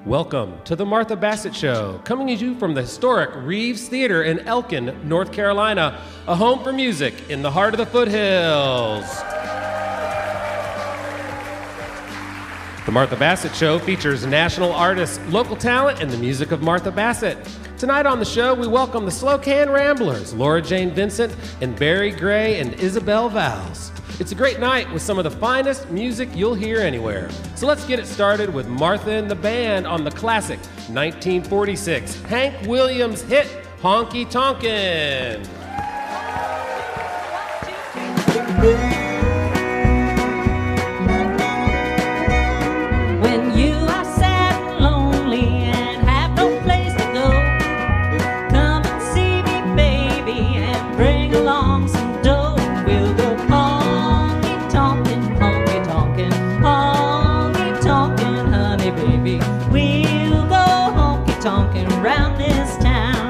Welcome to the Martha Bassett Show, coming to you from the historic Reeves Theater in Elkin, North Carolina, a home for music in the heart of the foothills. The Martha Bassett Show features national artists, local talent, and the music of Martha Bassett. Tonight on the show, we welcome the Slocan Ramblers, Laura Jane Vincent, and Barry Gray and Isabel Valls. It's a great night with some of the finest music you'll hear anywhere. So let's get it started with Martha and the band on the classic 1946 Hank Williams hit, Honky Tonkin'. When you are sad and lonely and have no place to go, come and see me, baby, and bring along some dough. We'll go honky tonkin', honky tonkin', honky tonkin', honey, baby. We'll go honky tonkin' round this town.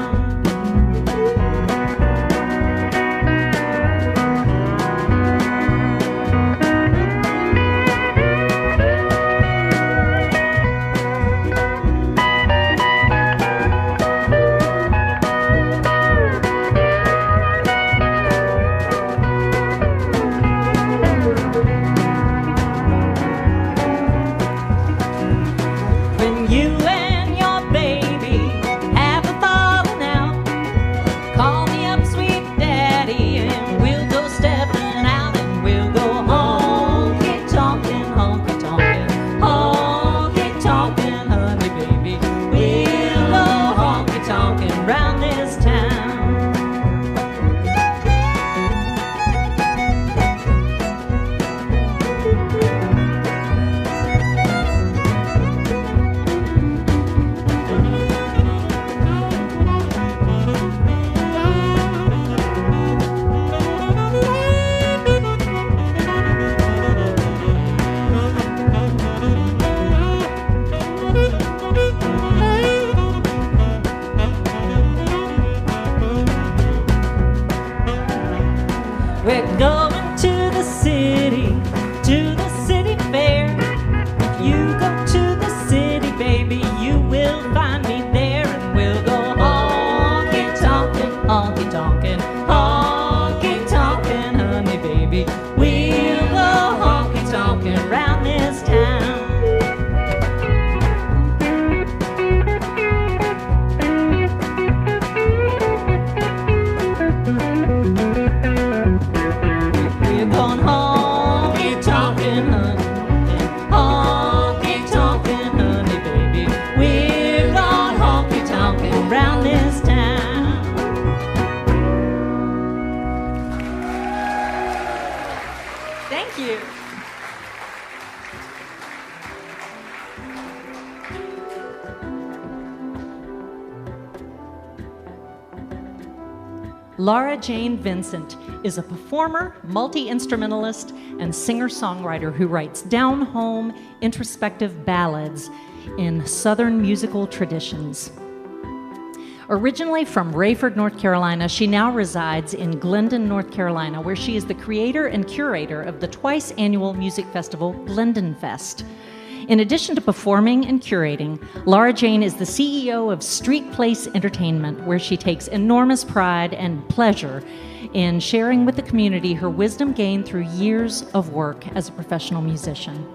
When you and your baby have a falling out, call me up, sweet daddy, and we'll go stepping out, and we'll go honky tonkin', honky tonkin', honky tonkin', honey, baby. We'll go honky tonkin' round this town. We're going to the city fair. If you go to the city, baby, you will find me there, and we'll go honky tonkin', honky tonkin', honky tonkin', honey, baby. We'll go honky tonkin' round this town. We're going honky tonkin', honky tonkin', honey, baby. We're going honky tonkin' round this town. Thank you. Laura Jane Vincent is a performer, multi-instrumentalist, and singer-songwriter who writes down-home, introspective ballads in Southern musical traditions. Originally from Rayford, North Carolina, she now resides in Glendon, North Carolina, where she is the creator and curator of the twice-annual music festival, Glendon Fest. In addition to performing and curating, Laura Jane is the CEO of Street Place Entertainment, where she takes enormous pride and pleasure in sharing with the community her wisdom gained through years of work as a professional musician.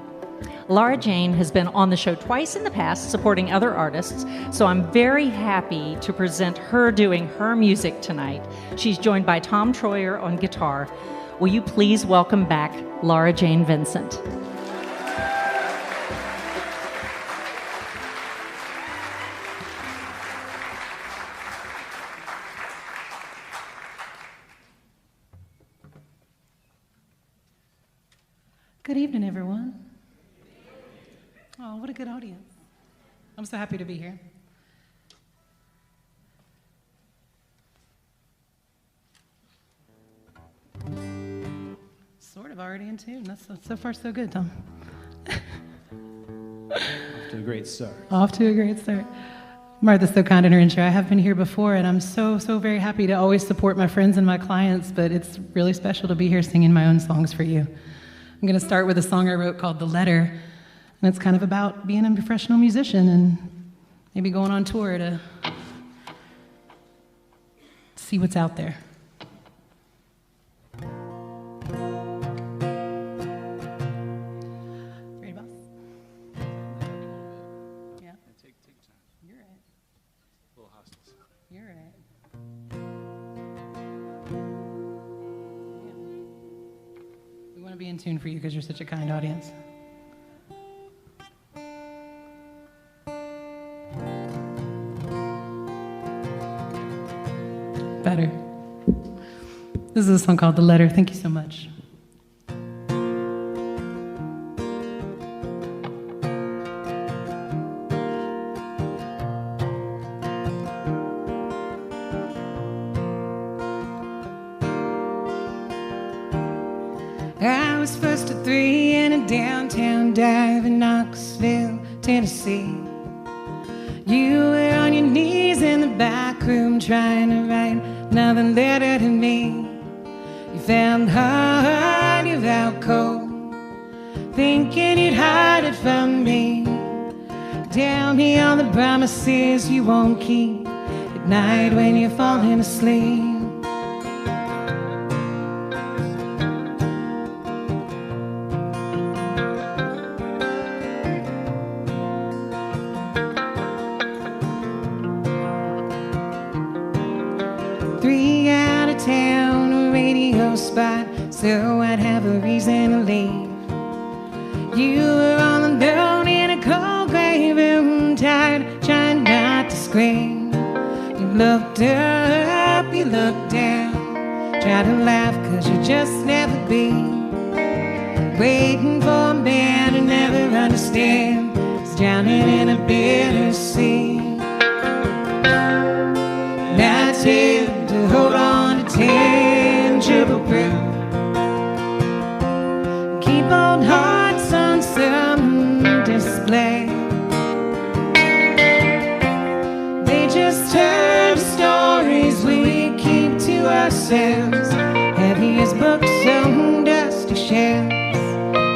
Laura Jane has been on the show twice in the past supporting other artists, so I'm very happy to present her doing her music tonight. She's joined by Tom Troyer on guitar. Will you please welcome back Laura Jane Vincent? Good evening, everyone. Oh, what a good audience. I'm so happy to be here. Sort of already in tune. That's so far so good, Tom. Off to a great start. Off to a great start. Martha's so kind in her intro. I have been here before, and I'm so very happy to always support my friends and my clients, but it's really special to be here singing my own songs for you. I'm going to start with a song I wrote called The Letter. And it's kind of about being a professional musician and maybe going on tour to see what's out there. Ready, boss? Yeah. Take time. You're right. A little hostile. You're right. We want to be in tune for you because you're such a kind audience. Better. This is a song called The Letter. Thank you so much. I was first at 3 in a downtown dive in Knoxville, Tennessee. You were on your knees in the back room trying to write another letter to me. You found hard, you out cold, thinking you'd hide it from me. Tell me all the promises you won't keep at night when you're falling asleep. Spot, so I'd have a reason to leave. You were all alone in a cold gray room, tired, trying not to scream. You looked up, you looked down, tried to laugh cause you just never be. Waiting for a man to never understand, is drowning in a bitter sea. That's here to hold on to tangible proof. Keep old hearts on some display. They just turn to stories we keep to ourselves, heavy as books on dusty shelves,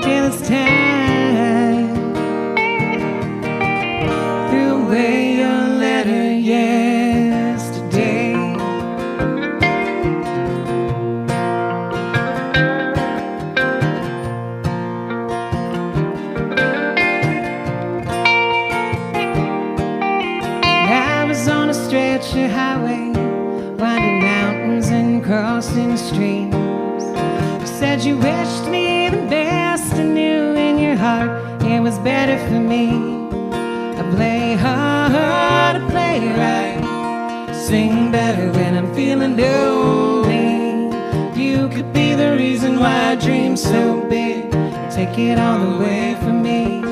till it's time. Threw away your letter yesterday. Stretch a highway, winding mountains and crossing streams. You said you wished me the best and knew in your heart it was better for me. I play hard, I play right, sing better when I'm feeling lonely. You could be the reason why I dream so big, take it all away from me.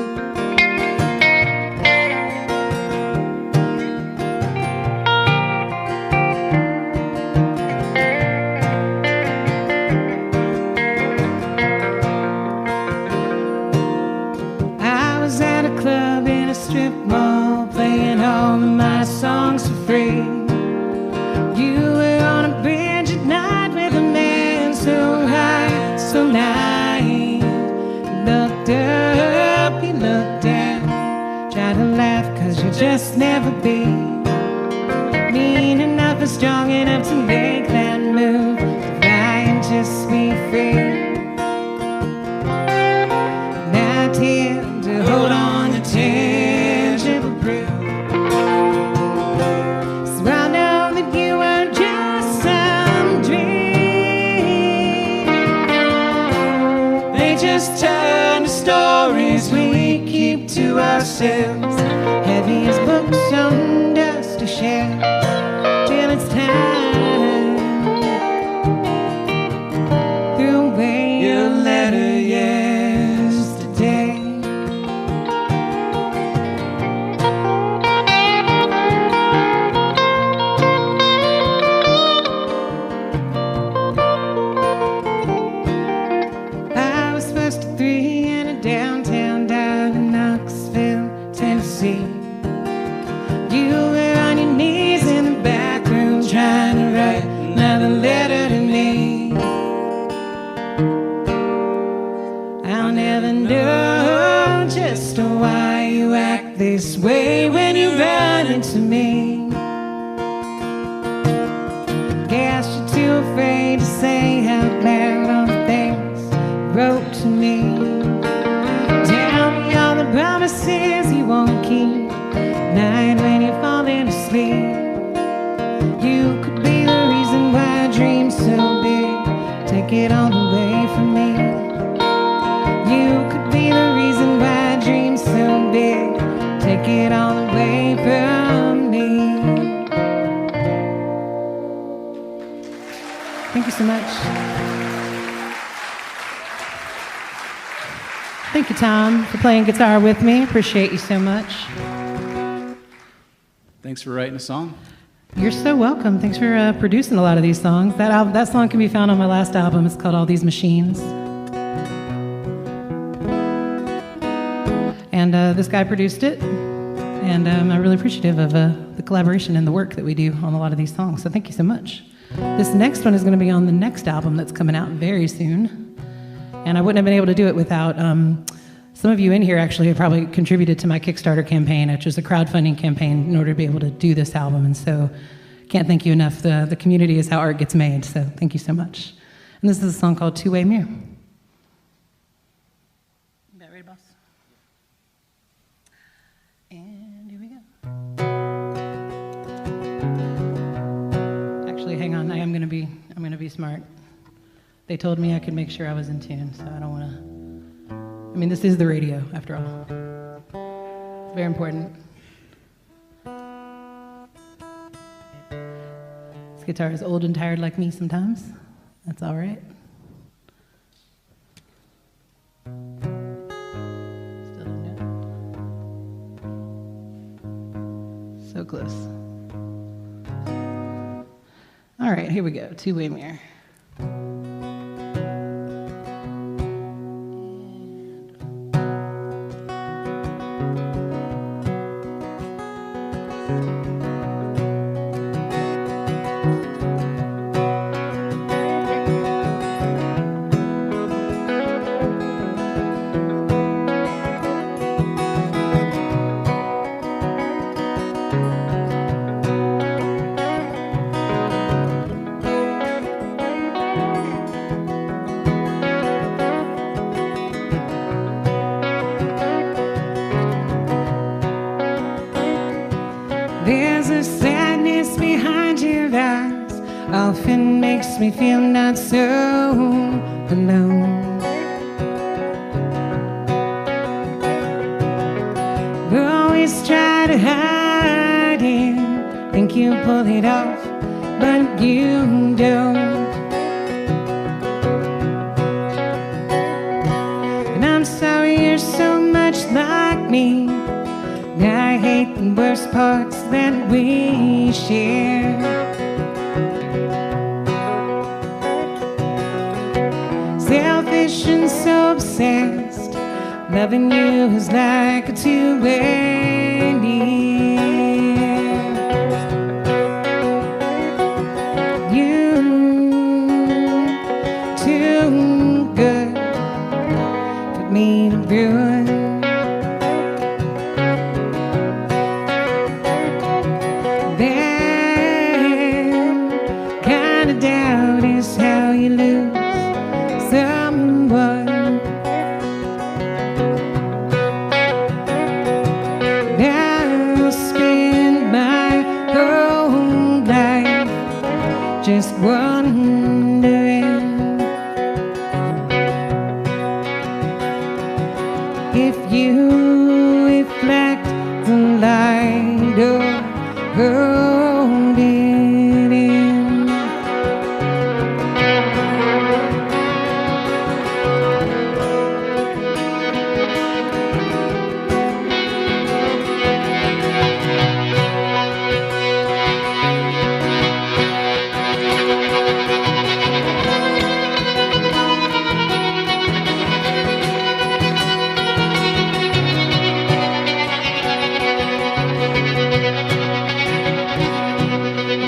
Songs for free. You were on a bridge at night with a man so high, so naive. You looked up, you looked down, tried to laugh cause you'll just never be mean enough and strong enough to make that move, to fly and just be free. Not here to hold on to tangible proof. Just turn to stories we keep to ourselves, heavy as books on dusty shelves, till it's time. Threw away your letter yesterday. I'll never know just get this way when you run into me. Guess you're too afraid to say out loud all the things you wrote to me. Tell me all the promises you won't keep. Night when you're falling asleep. You could be the reason why I dream so big. Take it all away from me. You could be the reason why I dream so big. Take it all away from me. Thank you so much. Thank you, Tom, for playing guitar with me. Appreciate you so much. Thanks for writing a song. You're so welcome. Thanks for producing a lot of these songs. That song can be found on my last album. It's called All These Machines. And this guy produced it. And I'm really appreciative of the collaboration and the work that we do on a lot of these songs. So thank you so much. This next one is going to be on the next album that's coming out very soon. And I wouldn't have been able to do it without some of you in here actually have probably contributed to my Kickstarter campaign, which is a crowdfunding campaign in order to be able to do this album. And so can't thank you enough. The community is how art gets made. So thank you so much. And this is a song called Two-Way Mirror. You ready, boss? And here we go. Actually, hang on. I'm gonna be smart. They told me I could make sure I was in tune, so I don't want to. I mean, this is the radio, after all. It's very important. This guitar is old and tired like me sometimes. That's all right. Still don't do it. So close. All right, here we go. Two-way mirror. There's a sadness behind your eyes, often makes me feel not so alone. You always try to hide it, think you pull it off, but you don't. And I'm sorry you're so much like me. I hate the worst parts that we share. Selfish and so obsessed, loving you is like a two-way mirror. You too good for me to ruin. Just wondering if you reflect the light or hold it in.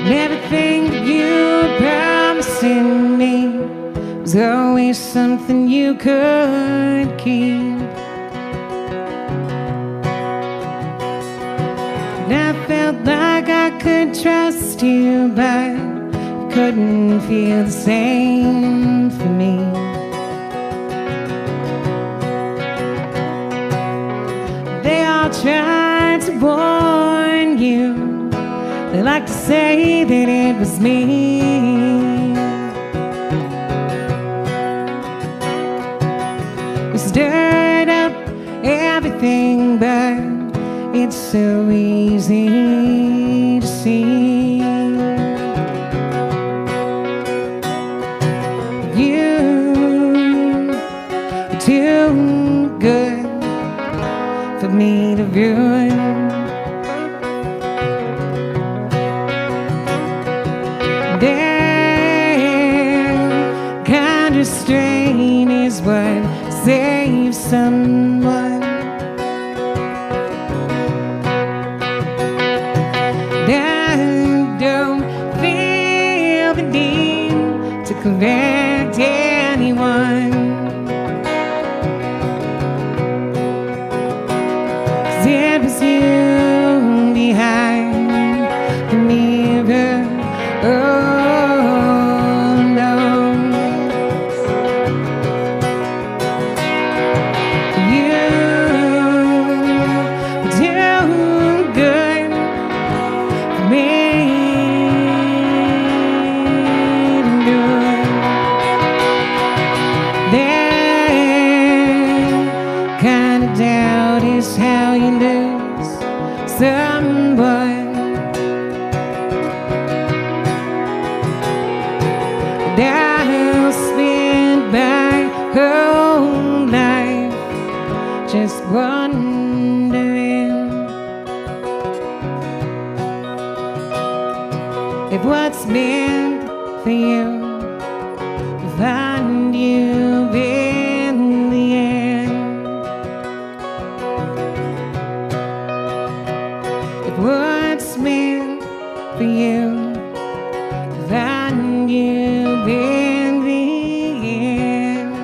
Everything you promised me was always something you could keep. could trust you, but you couldn't feel the same for me. They all tried to warn you. They like to say that it was me. We stirred up everything, but it's so easy to see. You are too good for me to ruin. Their kind of strain is what saves someone. I don't feel the need to correct anyone, 'cause it was you behind the mirror. Oh no, you do good for me to do it. That kind of doubt is how you lose someone. I'll spend my whole life just wondering if what's meant for you will find you in the end. If what's meant for you will find you in the end.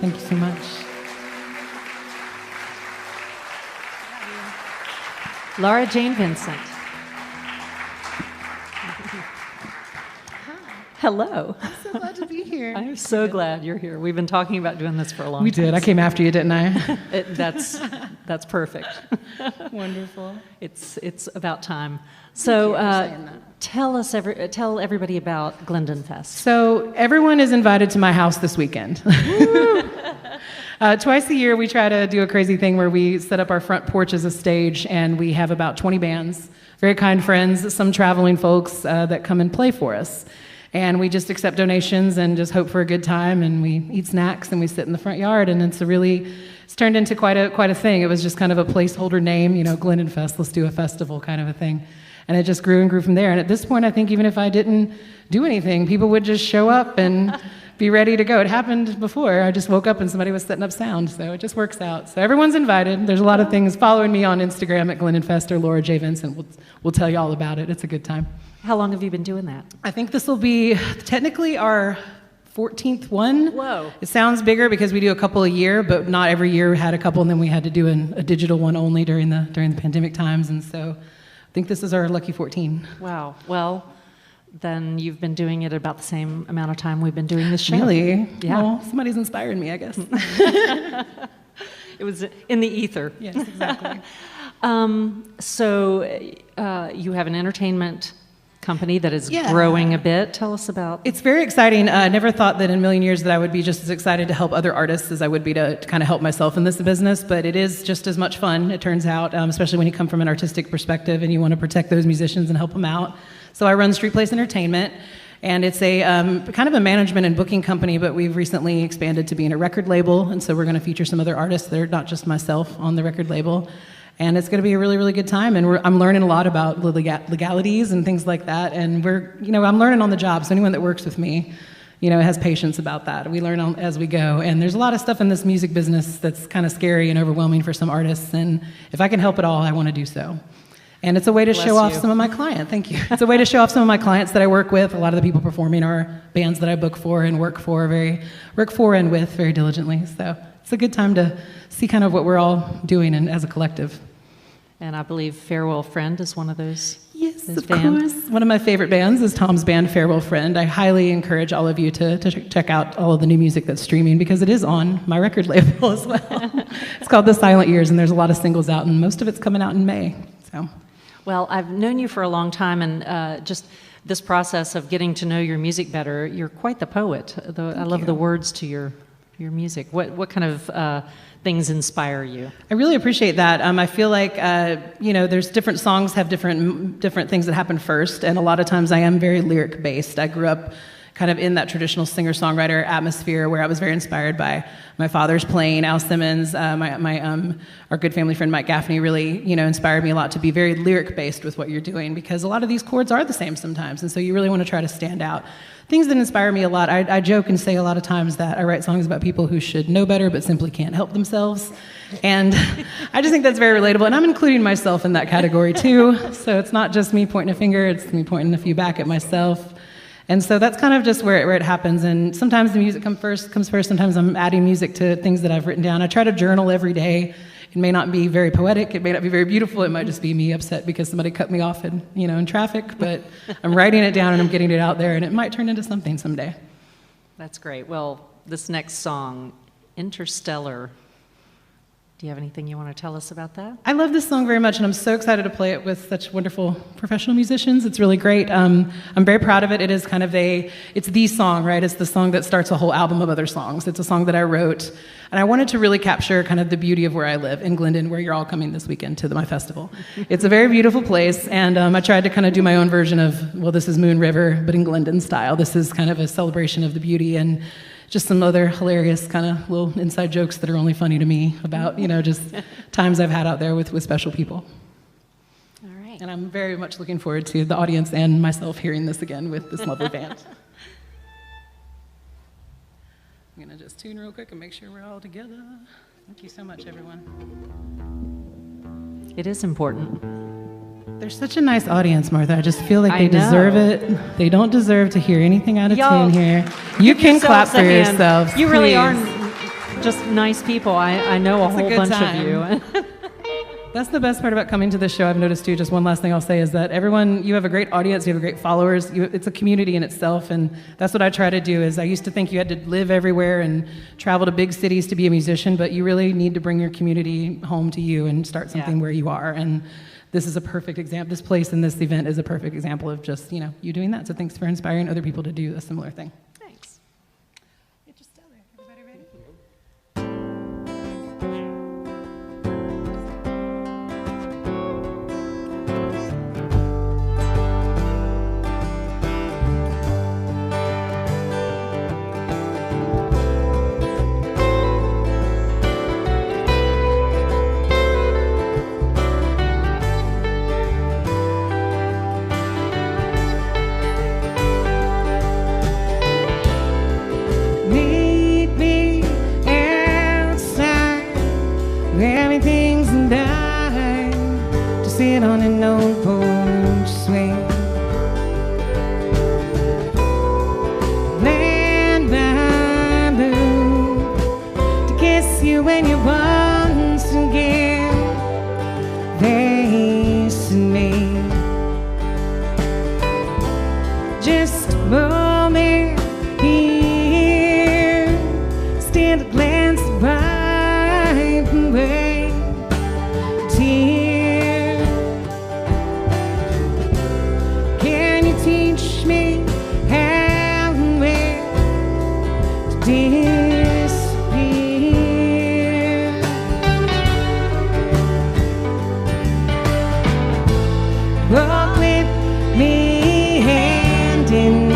Thank you so much. Laura Jane Vincent. Hello. I'm so glad to be here. I'm so glad you're here. We've been talking about doing this for a long time. We did. I came after you, didn't I? That's perfect. Wonderful. It's about time. So for saying that. tell everybody about Glendon Fest. So everyone is invited to my house this weekend. Twice a year, we try to do a crazy thing where we set up our front porch as a stage, and we have about 20 bands, very kind friends, some traveling folks that come and play for us. And we just accept donations and just hope for a good time, and we eat snacks and we sit in the front yard, and it's turned into quite a thing. It was just kind of a placeholder name, Glendon Fest, let's do a festival kind of a thing. And it just grew and grew from there. And at this point, I think even if I didn't do anything, people would just show up and be ready to go. It happened before. I just woke up and somebody was setting up sound, so it just works out. So everyone's invited. There's a lot of things. Following me on Instagram at Glendon Fest or Laura J. Vincent. We'll tell you all about it. It's a good time. How long have you been doing that? I think this will be technically our 14th one. Whoa. It sounds bigger because we do a couple a year, but not every year we had a couple, and then we had to do a digital one only during the pandemic times, and so I think this is our lucky 14. Wow. Well, then you've been doing it about the same amount of time we've been doing this show. Really? Yeah. Well, somebody's inspired me, I guess. It was in the ether. Yes, exactly. So you have an entertainment company that is Yeah. growing a bit. Tell us about. It's very exciting. I never thought that in a million years that I would be just as excited to help other artists as I would be to kind of help myself in this business, but it is just as much fun, it turns out, especially when you come from an artistic perspective and you want to protect those musicians and help them out. So I run Street Place Entertainment. And it's a kind of a management and booking company, but we've recently expanded to being a record label, and so we're going to feature some other artists that are not just myself on the record label. And it's going to be a really, really good time, and I'm learning a lot about the legalities and things like that, and I'm learning on the job, so anyone that works with me, has patience about that. We learn as we go, and there's a lot of stuff in this music business that's kind of scary and overwhelming for some artists, and if I can help at all, I want to do so. And it's a way to show off some of my clients. Thank you. It's a way to show off some of my clients that I work with. A lot of the people performing are bands that I book for and work for and with very diligently. So it's a good time to see kind of what we're all doing as a collective. And I believe Farewell Friend is one of those. Yes, of course. One of my favorite bands is Tom's band, Farewell Friend. I highly encourage all of you to check out all of the new music that's streaming because it is on my record label as well. It's called The Silent Years, and there's a lot of singles out, and most of it's coming out in May. So. Well, I've known you for a long time, and just this process of getting to know your music better, you're quite the poet. I love the words to your music. What kind of things inspire you? I really appreciate that. I feel like there's different songs have different things that happen first, and a lot of times I am very lyric based. I grew up kind of in that traditional singer-songwriter atmosphere where I was very inspired by my father's playing. Al Simmons, our good family friend Mike Gaffney really, inspired me a lot to be very lyric-based with what you're doing because a lot of these chords are the same sometimes, and so you really want to try to stand out. Things that inspire me a lot, I joke and say a lot of times that I write songs about people who should know better but simply can't help themselves, and I just think that's very relatable, and I'm including myself in that category too, so it's not just me pointing a finger, it's me pointing a few back at myself. And so that's kind of just where it happens. And sometimes the music comes first. Sometimes I'm adding music to things that I've written down. I try to journal every day. It may not be very poetic. It may not be very beautiful. It might just be me upset because somebody cut me off in traffic. But I'm writing it down and I'm getting it out there, and it might turn into something someday. That's great. Well, this next song, Interstellar. Do you have anything you want to tell us about that? I love this song very much, and I'm so excited to play it with such wonderful professional musicians. It's really great. I'm very proud of it. It is kind of it's the song, right? It's the song that starts a whole album of other songs. It's a song that I wrote, and I wanted to really capture kind of the beauty of where I live in Glendon, where you're all coming this weekend to my festival. It's a very beautiful place, and I tried to kind of do my own version of, well, this is Moon River, but in Glendon style. This is kind of a celebration of the beauty and just some other hilarious kind of little inside jokes that are only funny to me about, just times I've had out there with special people. All right. And I'm very much looking forward to the audience and myself hearing this again with this lovely band. I'm going to just tune real quick and make sure we're all together. Thank you so much, everyone. It is important. They're such a nice audience, Martha. I just feel like they deserve it. They don't deserve to hear anything out of tune here. You can clap for yourselves. You really please. are just nice people. I know a whole bunch of you. That's the best part about coming to this show, I've noticed too. Just one last thing I'll say is that you have a great audience, you have great followers. It's a community in itself, and that's what I try to do. Is I used to think you had to live everywhere and travel to big cities to be a musician, but you really need to bring your community home to you and start something where you are. And this is a perfect example. This place and this event is a perfect example of just, you doing that. So thanks for inspiring other people to do a similar thing. Thanks. Interstellar. Everybody ready? On an old porch swing, land bamboo to kiss you when you once again facing me. Just a moment here, stand a glance right away. Tears. Disappear. Walk with me hand in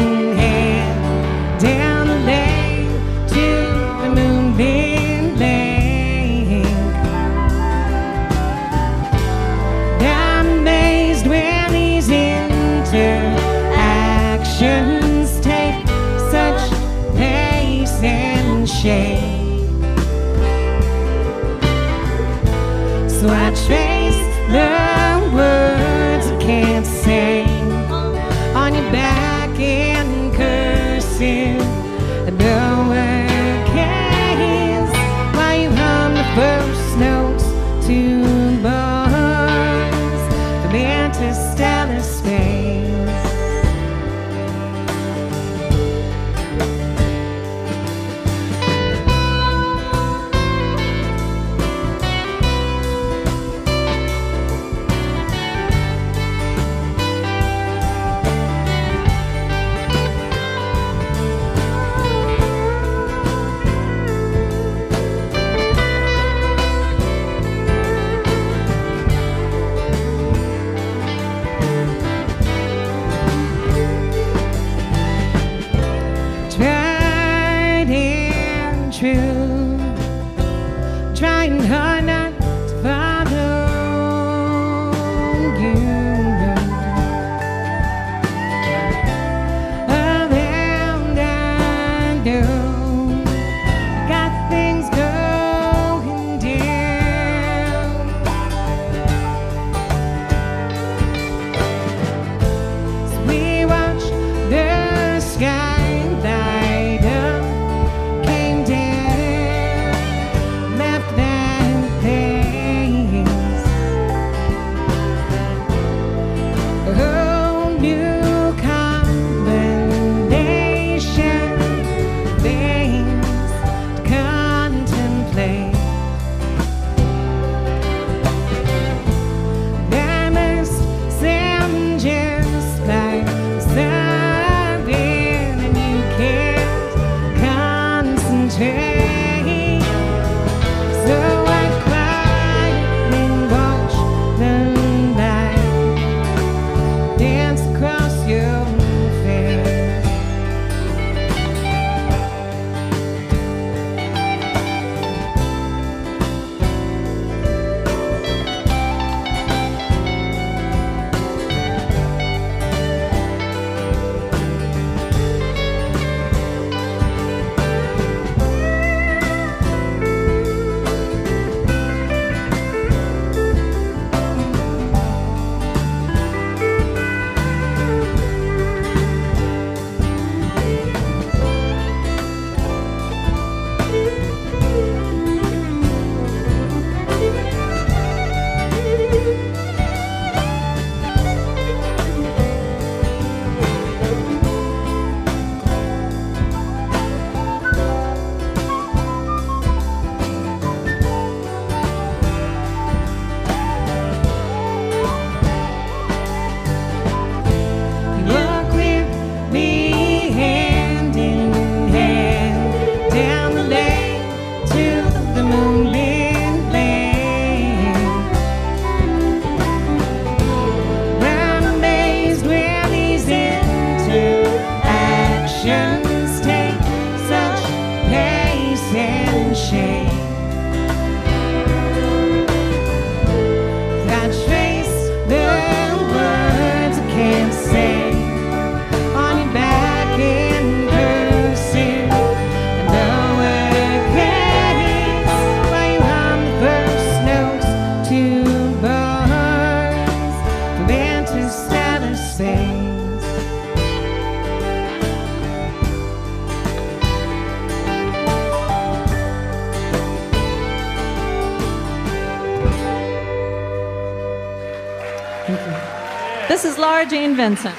Laura Jane Vincent.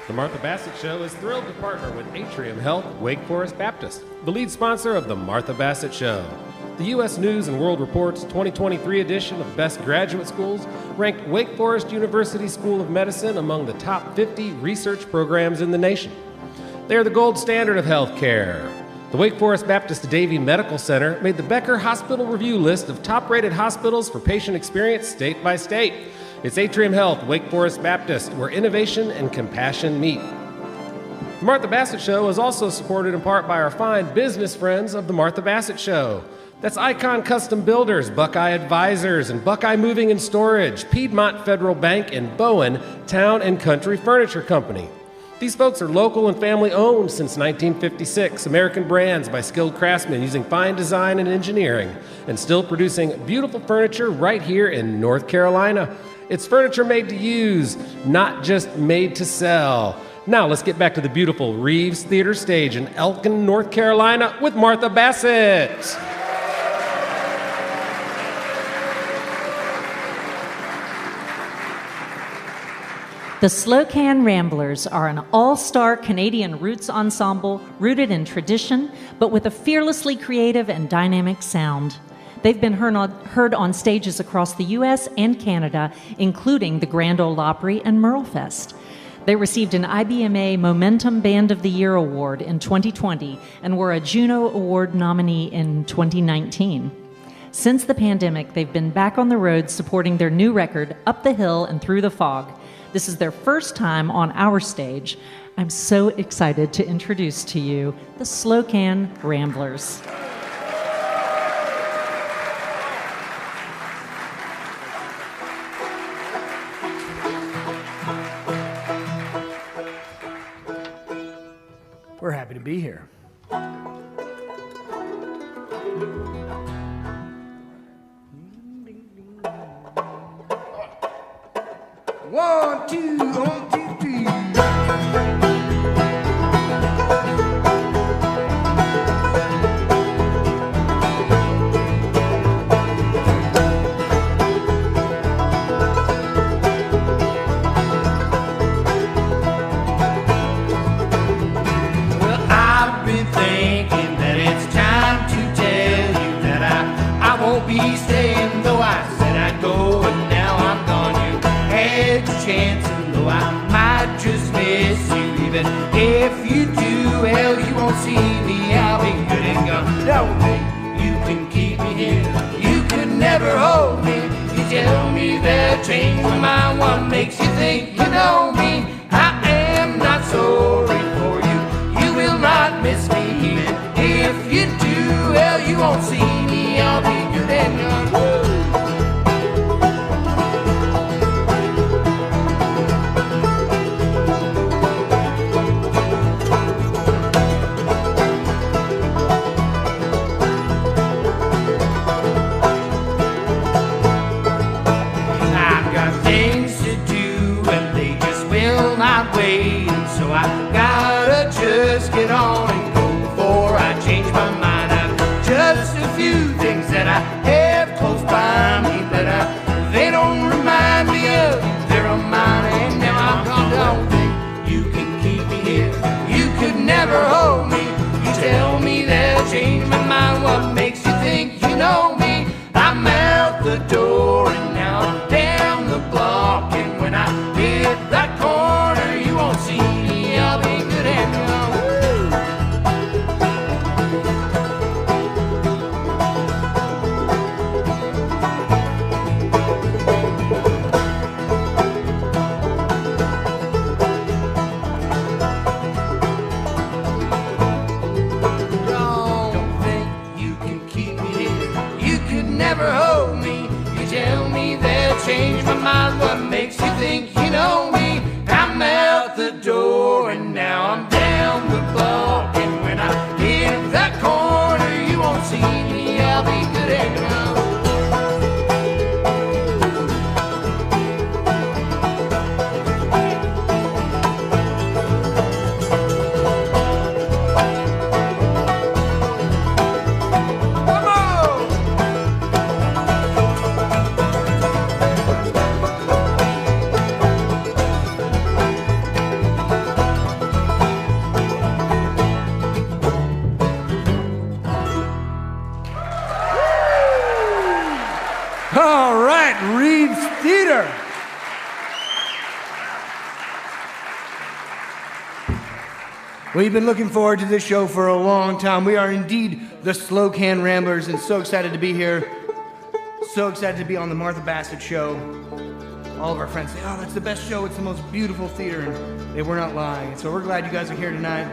The Martha Bassett Show is thrilled to partner with Atrium Health Wake Forest Baptist, the lead sponsor of the Martha Bassett Show. The U.S. News & World Report's 2023 edition of Best Graduate Schools ranked Wake Forest University School of Medicine among the top 50 research programs in the nation. They are the gold standard of healthcare. The Wake Forest Baptist Davie Medical Center made the Becker Hospital Review list of top-rated hospitals for patient experience state by state. It's Atrium Health Wake Forest Baptist, where innovation and compassion meet. The Martha Bassett Show is also supported in part by our fine business friends of the Martha Bassett Show. That's Icon Custom Builders, Buckeye Advisors, and Buckeye Moving and Storage, Piedmont Federal Bank, and Bowen Town and Country Furniture Company. These folks are local and family-owned since 1956, American brands by skilled craftsmen using fine design and engineering, and still producing beautiful furniture right here in North Carolina. It's furniture made to use, not just made to sell. Now let's get back to the beautiful Reeves Theater stage in Elkin, North Carolina with Martha Bassett. The Slocan Ramblers are an all-star Canadian roots ensemble rooted in tradition, but with a fearlessly creative and dynamic sound. They've been heard on stages across the U.S. and Canada, including the Grand Ole Opry and Merlefest. They received an IBMA Momentum Band of the Year Award in 2020 and were a Juno Award nominee in 2019. Since the pandemic, they've been back on the road supporting their new record, Up the Hill and Through the Fog. This is their first time on our stage. I'm so excited to introduce to you the Slocan Ramblers. We're happy to be here. One, two, three. Be staying, though I said I'd go, and now I'm gone. You had your chance, and though I might just miss you, even if you do, well, you won't see me. I'll be good and gone. Don't think you can keep me here. You could never hold me. You tell me that change my mind. What makes you think you know me? I am not sorry for you. You will not miss me, even if you do. Well, you won't see me. I'll be good and gone. I've got things to do and they just will not wait, and so I gotta just get on and go before I change my mind. I've just a few things that I have close by me, but they don't remind me of you. They're on mine, and now I'm gone. Don't think you can keep me here. You could never hold me. You tell me that I changed my mind. What makes you think you know me? I'm out the door and now I'm down the block, and when I hit that corner, you won't see me. I'll be good and gone. Don't think you can keep me here. You could never hold me. You tell me that I changed my mind. What makes you think you know me? I'm out the door and now I'm down the block, and when I hit that corner, you won't see me. I'll be good and gone. All right, Reeves Theater. We've been looking forward to this show for a long time. We are indeed the Slocan Ramblers, and so excited to be here. So excited to be on the Martha Bassett Show. All of our friends say, oh, that's the best show. It's the most beautiful theater, and they were not lying. So we're glad you guys are here tonight.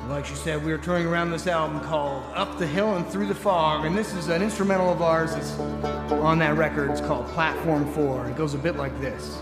Like she said, we are touring around this album called Up the Hill and Through the Fog, and this is an instrumental of ours that's on that record. It's called Platform 4. It goes a bit like this.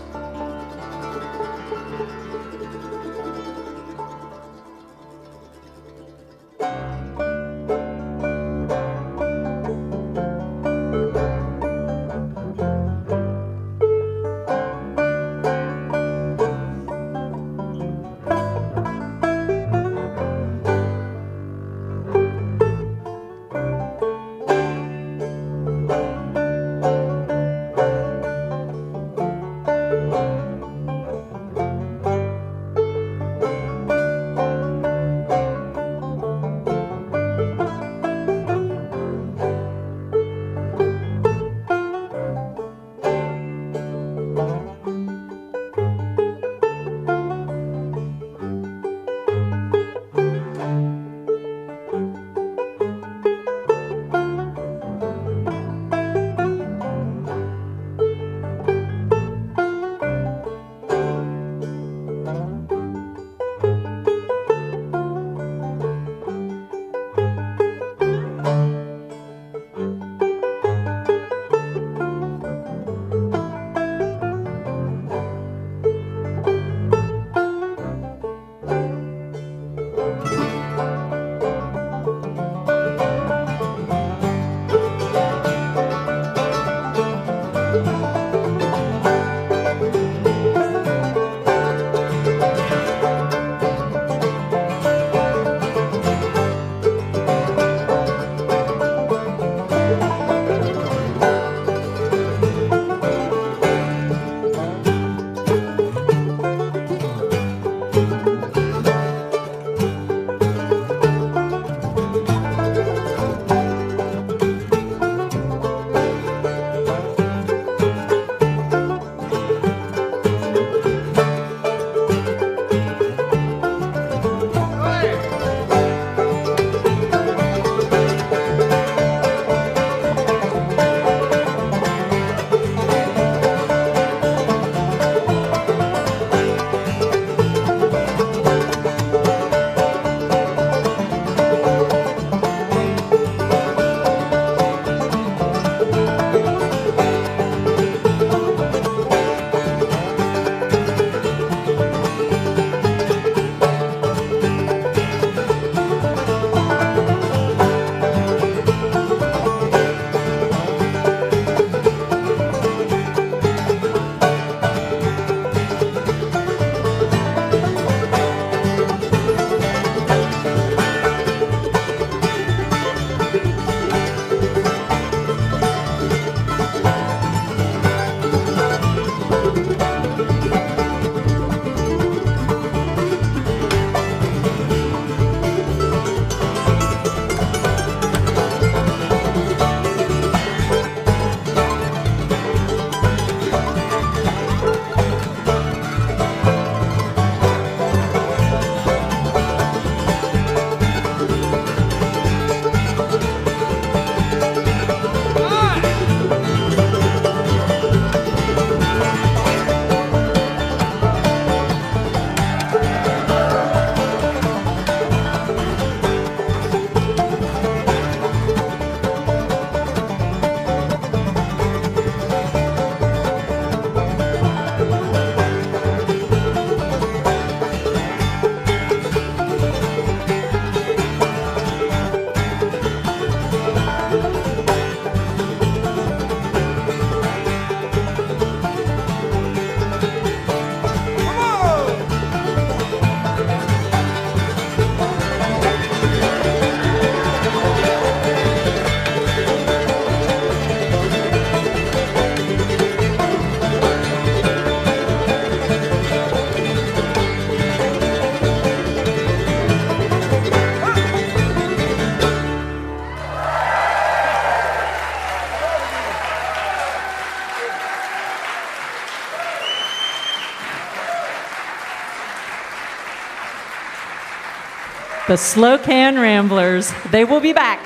the Slocan Ramblers. They will be back.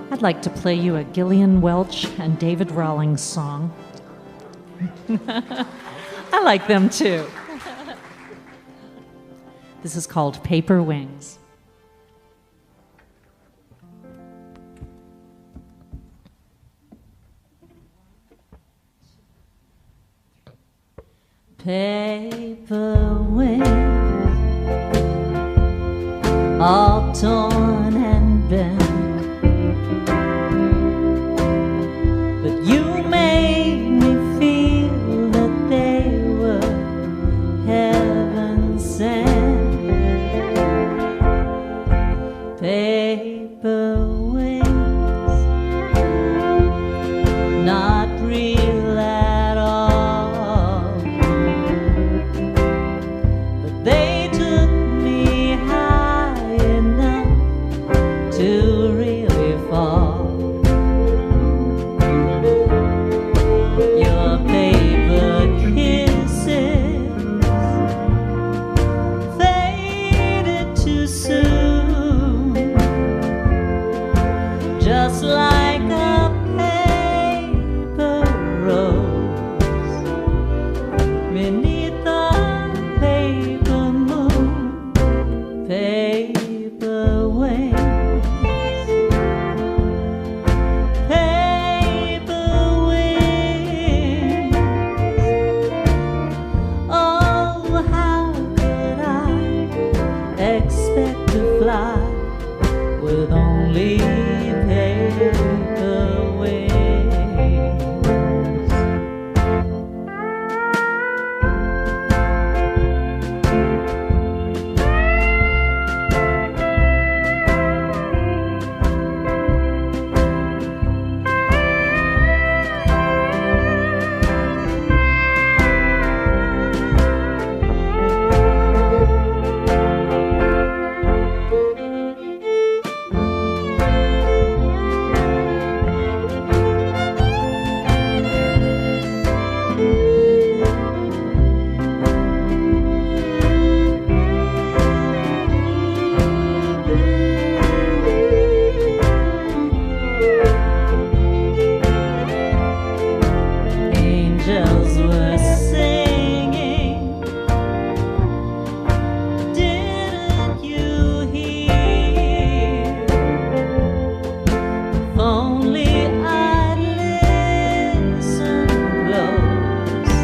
I'd like to play you a Gillian Welch and David Rawlings song. I like them too. This is called Paper Wings. Paper wings, all torn and bent. But you made me feel that they were heaven sent. Paper wings, not real at all, but they took me high enough to really fall. Just like a paper rose beneath the paper moon, paper wings, paper wings. Oh, how could I expect to fly with only paper wings? Angels were singing, didn't you hear? If only I'd listen close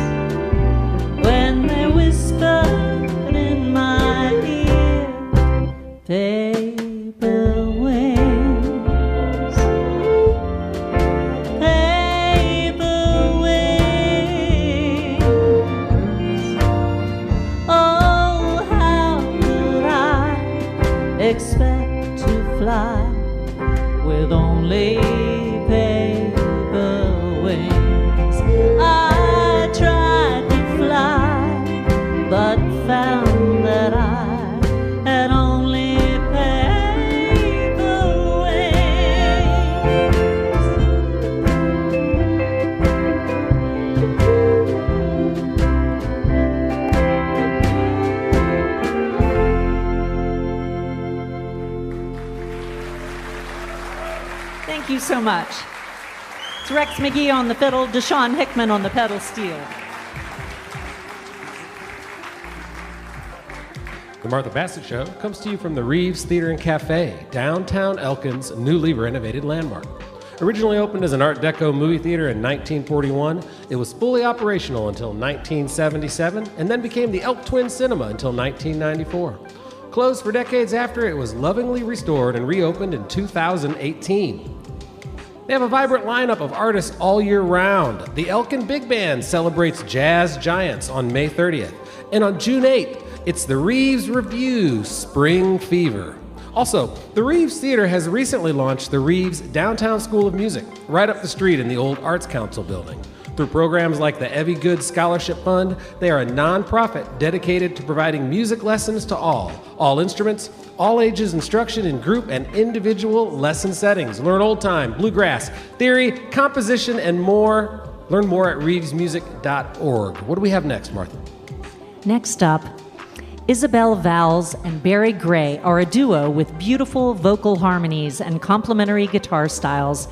when they whispered in my ear, paper wings, paper wings. Oh, how could I expect to fly with only paper wings? I tried to fly, but found that I had only paper wings. Thank you so much. It's Rex McGee on the fiddle, DaShawn Hickman on the pedal steel. The Martha Bassett Show comes to you from the Reeves Theater and Cafe, downtown Elkin's newly renovated landmark. Originally opened as an Art Deco movie theater in 1941, it was fully operational until 1977 and then became the Elk Twin Cinema until 1994. Closed for decades after, it was lovingly restored and reopened in 2018. They have a vibrant lineup of artists all year round. The Elkin Big Band celebrates jazz giants on May 30th, and on June 8th, It's the Reeves Review Spring Fever. Also, the Reeves Theater has recently launched the Reeves Downtown School of Music, right up the street in the old Arts Council building. Through programs like the Evie Good Scholarship Fund, they are a nonprofit dedicated to providing music lessons to all instruments, all ages instruction in group and individual lesson settings. Learn old time, bluegrass, theory, composition, and more. Learn more at reevesmusic.org. What do we have next, Martha? Next up, Isabel, Valls, and Barry Gray are a duo with beautiful vocal harmonies and complementary guitar styles.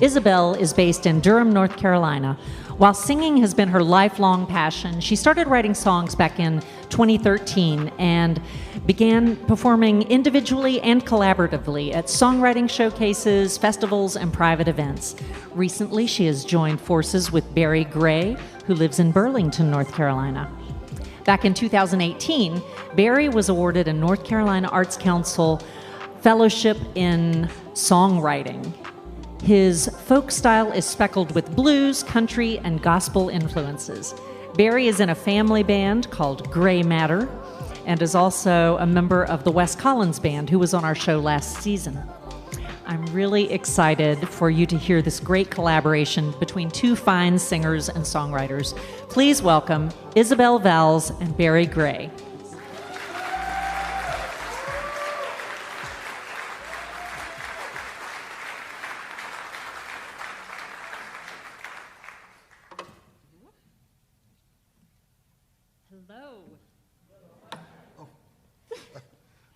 Isabel is based in Durham, North Carolina. While singing has been her lifelong passion, she started writing songs back in 2013 and began performing individually and collaboratively at songwriting showcases, festivals, and private events. Recently, she has joined forces with Barry Gray, who lives in Burlington, North Carolina. Back in 2018, Barry was awarded a North Carolina Arts Council Fellowship in Songwriting. His folk style is speckled with blues, country, and gospel influences. Barry is in a family band called Gray Matter and is also a member of the Wes Collins Band, who was on our show last season. I'm really excited for you to hear this great collaboration between two fine singers and songwriters. Please welcome Isabel, Valls, and Barry Gray.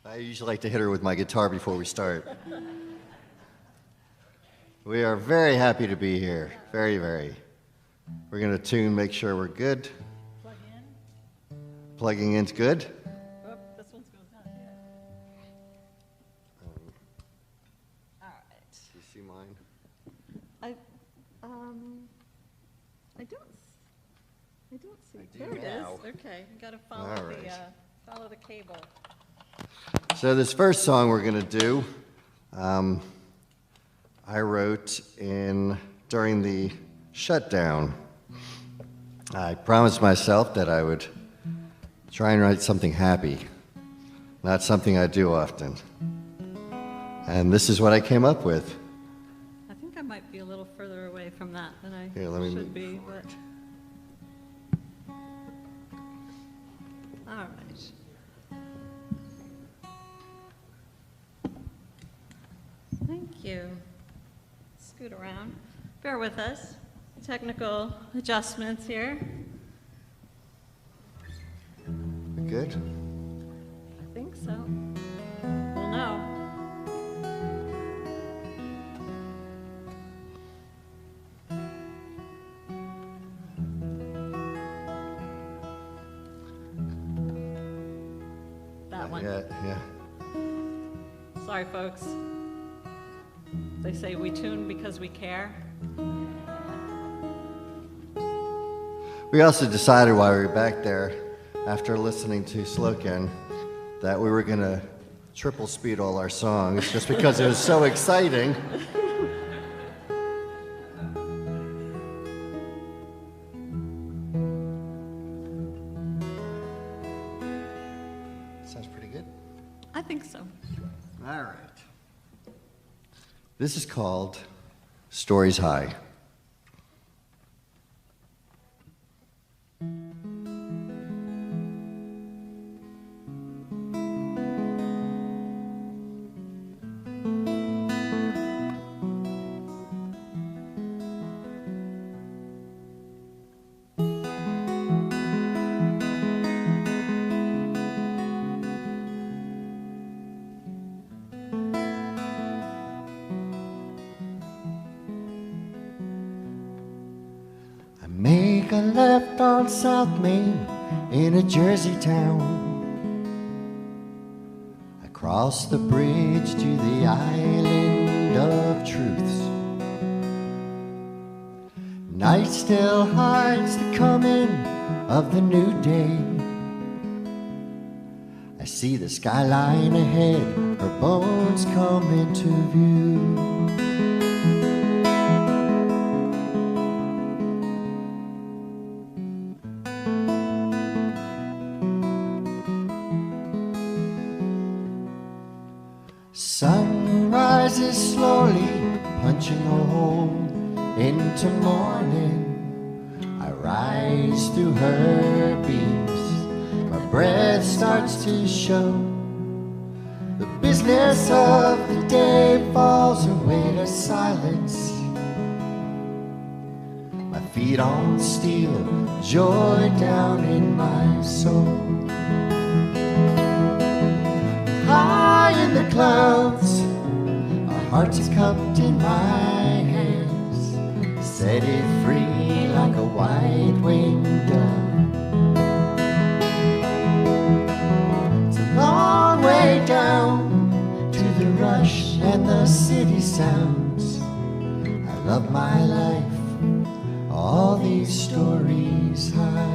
I usually like to hit her with my guitar before we start. We are very happy to be here. Very, very. We're going to tune, make sure we're good. Plug in. Plugging in's good. Oh, this one's going down here. All right. Do you see mine? I don't see. There it now. is. Okay, you got to follow All right. follow the cable. So this first song we're going to do, I wrote during the shutdown. I promised myself that I would try and write something happy, not something I do often. And this is what I came up with. I think I might be a little further away from that than I Here, let me should move be, forward. but. All right. Thank you. Scoot around. Bear with us. Technical adjustments here. We good? I think so. We'll know. That one. Yeah. Sorry, folks. They say we tune because we care. We also decided while we were back there, after listening to Slocan, that we were going to triple speed all our songs just because it was so exciting. Sounds pretty good. I think so. All right. This is called Stories High. Make a left on South Main in a Jersey town. I cross the bridge to the island of truths. Night still hides the coming of the new day. I see the skyline ahead, her bones come into view. Sun rises slowly, punching a hole into morning. I rise through her beams, my breath starts to show. The business of the day falls away to silence. My feet on steel, joy down in my soul. High in the clouds, our hearts are cupped in my hands. Set it free like a white-winged dove. It's a long way down to the rush and the city sounds. I love my life, all these stories hide.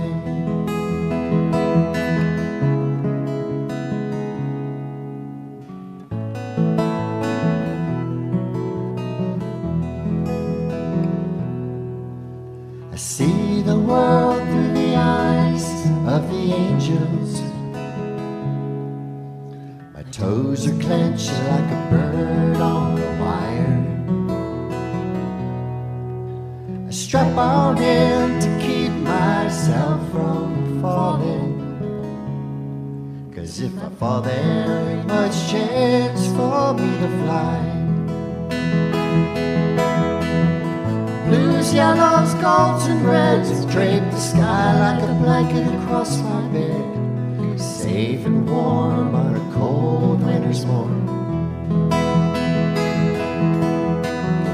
See the world through the eyes of the angels. My toes are clenched like a bird on a wire. I strap on in to keep myself from falling. 'Cause if I fall there ain't much chance for me to fly. Blues, yellows, golds, and reds drape the sky like a blanket across my bed. Safe and warm on a cold winter's morn.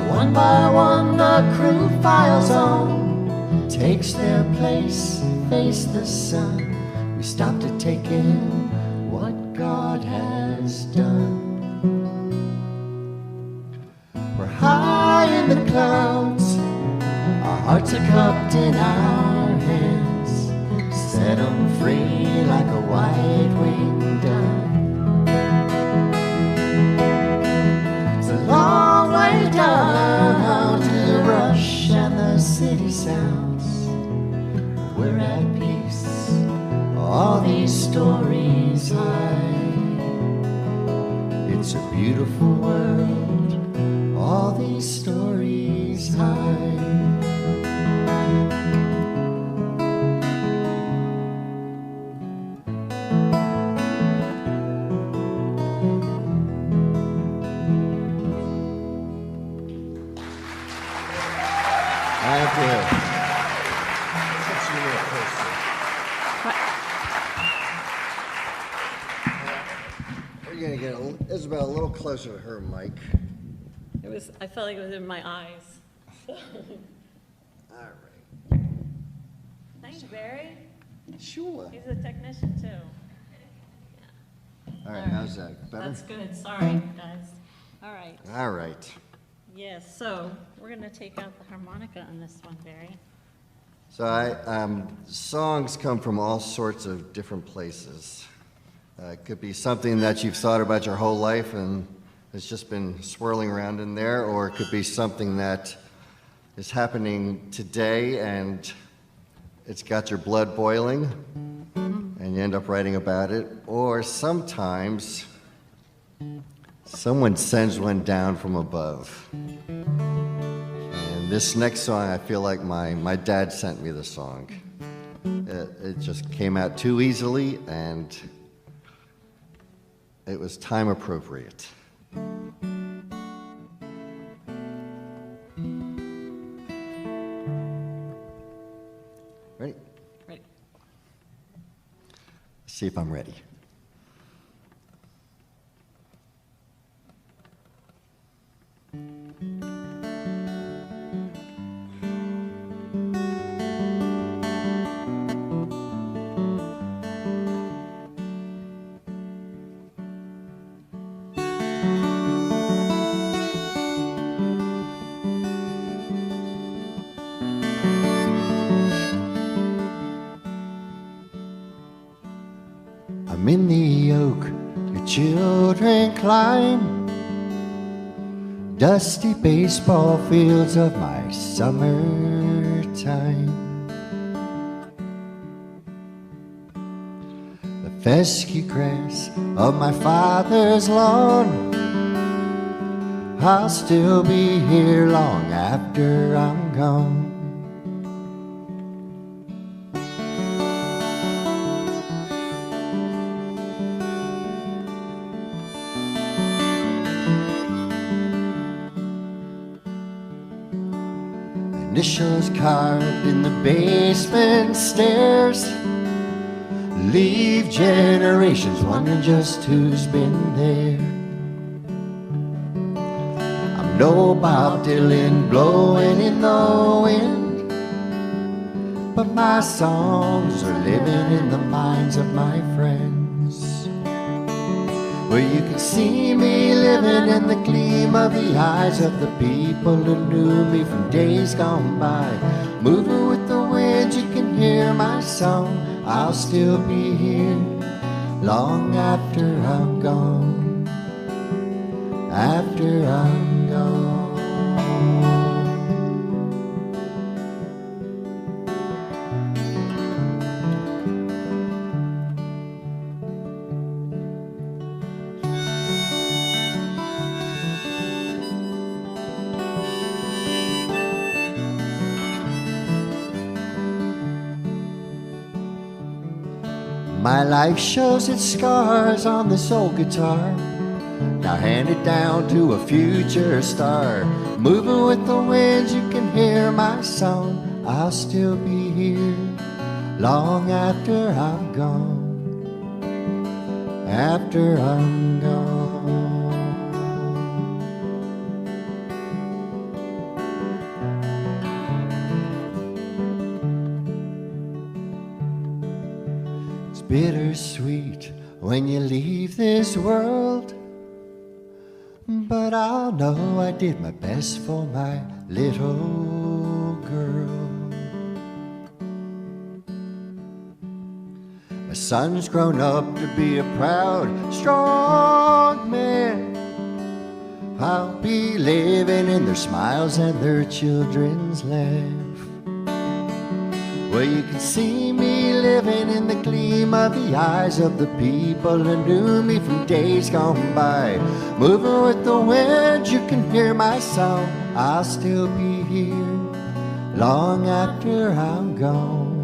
One by one the crew files on, takes their place, face the sun. We stop to take in what God has done. We're high in the clouds, our hearts are cupped in our hands. Set them free like a white-winged dove. It's a long way down to the rush and the city sounds. We're at peace, all these stories hide. It's a beautiful world, all these stories hide. We're going to get Isabel a little closer to her mic. I felt like it was in my eyes. All right. Thanks, Barry. Sure. He's a technician, too. All right, how's that? Better? That's good. Sorry, guys. All right. All right. Yes, so we're going to take out the harmonica on this one, Barry. So songs come from all sorts of different places. It could be something that you've thought about your whole life and it's just been swirling around in there, or it could be something that is happening today and it's got your blood boiling and you end up writing about it. Or sometimes someone sends one down from above. And this next song, I feel like my dad sent me the song. It just came out too easily and it was time appropriate. Ready? Ready. Let's see if I'm ready. I'm in the oak, your children climb, dusty baseball fields of my summertime. The fescue grass of my father's lawn I'll still be here long after I'm gone. Initials carved in the basement stairs leave generations wondering just who's been there. I'm no Bob Dylan blowing in the wind, but my songs are living in the minds of my friends. Where you can see me living in the gleam of the eyes of the people who knew me from days gone by. Moving with the wind, you can hear my song. I'll still be here long after I'm gone. After I'm gone. My life shows its scars on this old guitar, now handed down to a future star. Moving with the winds, you can hear my song. I'll still be here long after I'm gone. After I'm gone. Bittersweet when you leave this world, but I'll know I did my best for my little girl. My son's grown up to be a proud, strong man. I'll be living in their smiles and their children's laugh. Where you can see me living in the gleam of the eyes of the people who knew me from days gone by. Moving with the wind, you can hear my song. I'll still be here long after I'm gone.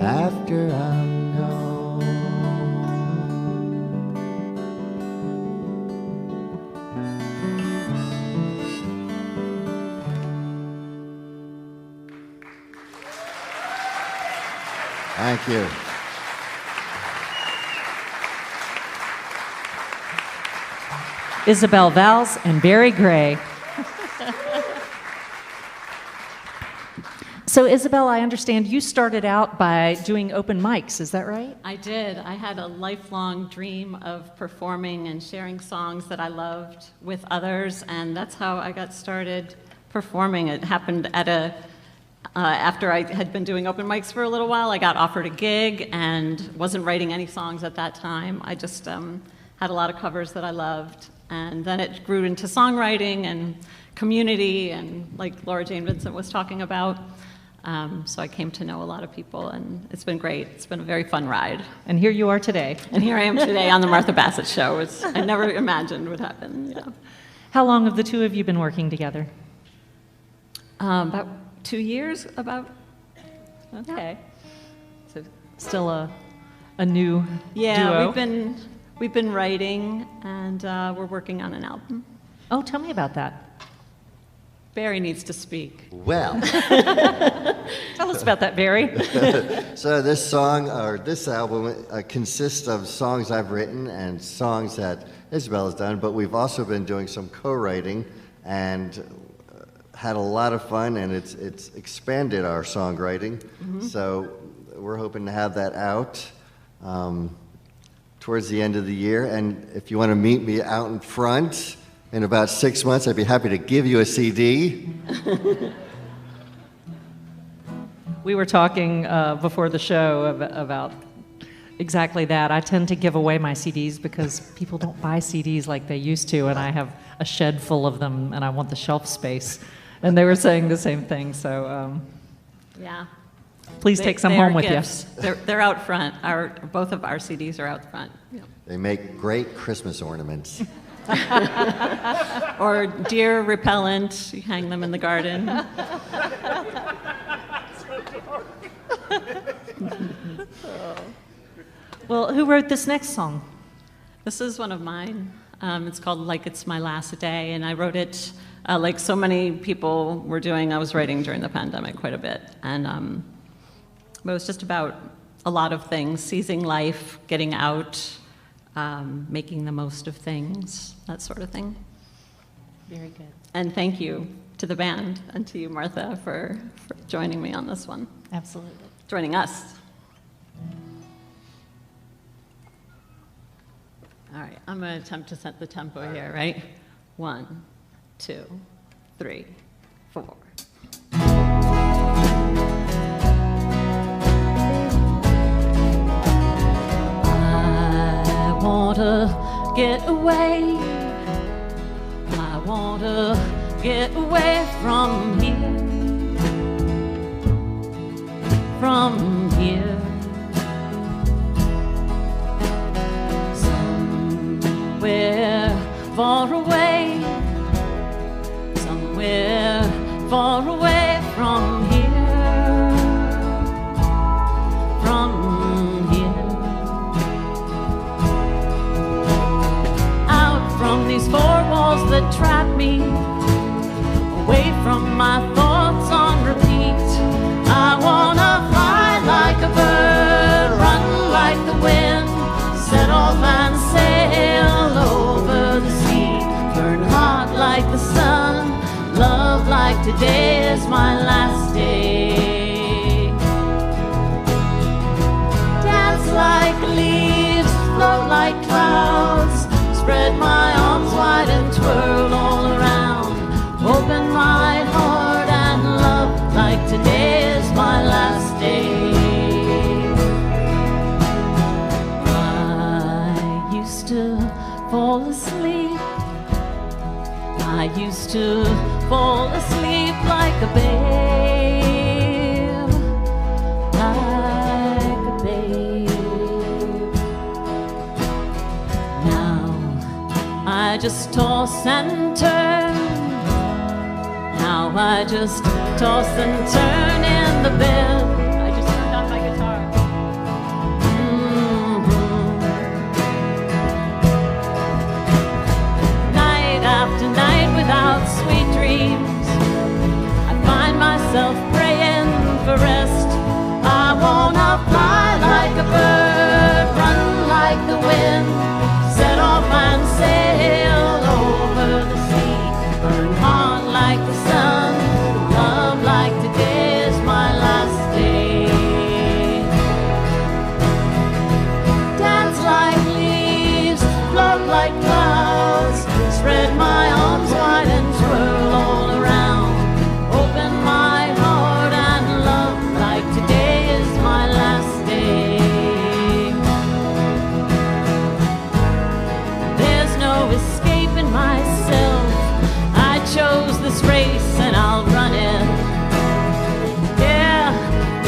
After I'm gone. Thank you. Isabel, Valls, and Barry Gray. So, Isabel, I understand you started out by doing open mics, is that right? I did. I had a lifelong dream of performing and sharing songs that I loved with others, and that's how I got started performing. It happened at after I had been doing open mics for a little while, I got offered a gig and wasn't writing any songs at that time. I just had a lot of covers that I loved. And then it grew into songwriting and community, and like Laura Jane Vincent was talking about. So I came to know a lot of people, and it's been great. It's been a very fun ride. And here you are today. And here I am today on the Martha Bassett Show. I never imagined would happen. Yeah. How long have the two of you been working together? About 2 years, about. Okay. So still a new duo? Yeah, we've been writing, and we're working on an album. Oh, tell me about that. Barry needs to speak. Well. Tell us about that, Barry. So this song, or this album, consists of songs I've written and songs that Isabel has done, but we've also been doing some co-writing and had a lot of fun, and it's expanded our songwriting. Mm-hmm. So we're hoping to have that out towards the end of the year. And if you want to meet me out in front in about 6 months, I'd be happy to give you a CD. We were talking before the show about exactly that. I tend to give away my CDs because people don't buy CDs like they used to, and I have a shed full of them, and I want the shelf space. And they were saying the same thing, so yeah. Please take some home with gifts. You. They're out front. Both of our CDs are out front. Yep. They make great Christmas ornaments. Or deer repellent, you hang them in the garden. Well, who wrote this next song? This is one of mine. It's called Like It's My Last Day, and I wrote it like so many people were doing. I was writing during the pandemic quite a bit, and but it was just about a lot of things: seizing life, getting out, making the most of things, that sort of thing. Very good. And thank you to the band and to you, Martha, for joining me on this one. Absolutely. Joining us. All right, I'm going to attempt to set the tempo here, right? 1, 2, 3, 4. I want to get away. I want to get away from here. From here. Somewhere far away. Somewhere far away from here. From here. Out from these four walls that trap me. Away from my thoughts on repeat. I wanna fly like a bird, run like the wind, set off and sail over the sea, burn hot like the sun, love like today is my last day. Dance like leaves, float like clouds, spread my arms wide and twirl all around, open my heart and love like today is my last day. I used to fall asleep. I used to fall asleep like a babe, like a babe. Now I just toss and turn. Now I just toss and turn in the bed. I just turned on my guitar. Night after night without sweet dreams, I find myself praying for rest. I wanna fly like a bird, run like the wind, set off and sail over the sea, burn hot like the sun, love like today is my last day. Dance like leaves, float like clouds, spread my arms wide and twirl all around, open my heart and love like today is my last day. There's no escaping myself. I chose this race and I'll run it. Yeah,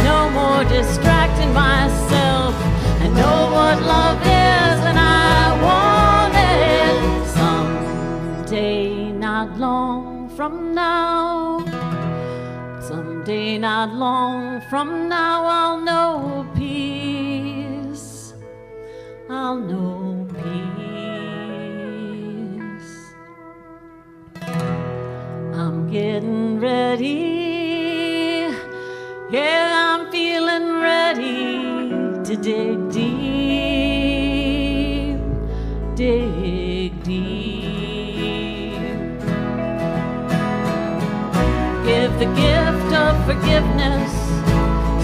no more distracting myself. I know what love is and I want it. Someday not long from now, someday not long from now, I'll know peace. I'll know peace. I'm getting ready, yeah, I'm feeling ready to dig deep, dig deep. Give the gift of forgiveness,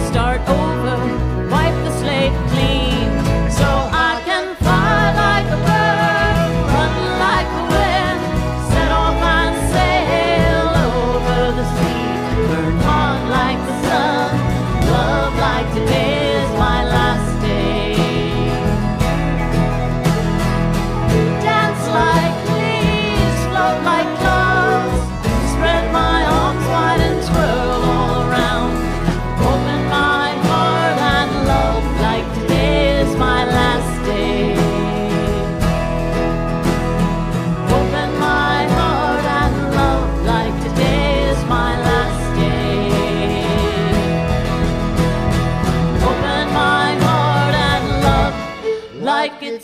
start over, wipe the slate clean, so I can fly like a bird, run like the wind, set off and sail over the sea, burn hot like the sun, love like today is my last day. Dance like leaves, float like clouds, spread my arms wide and twirl all around,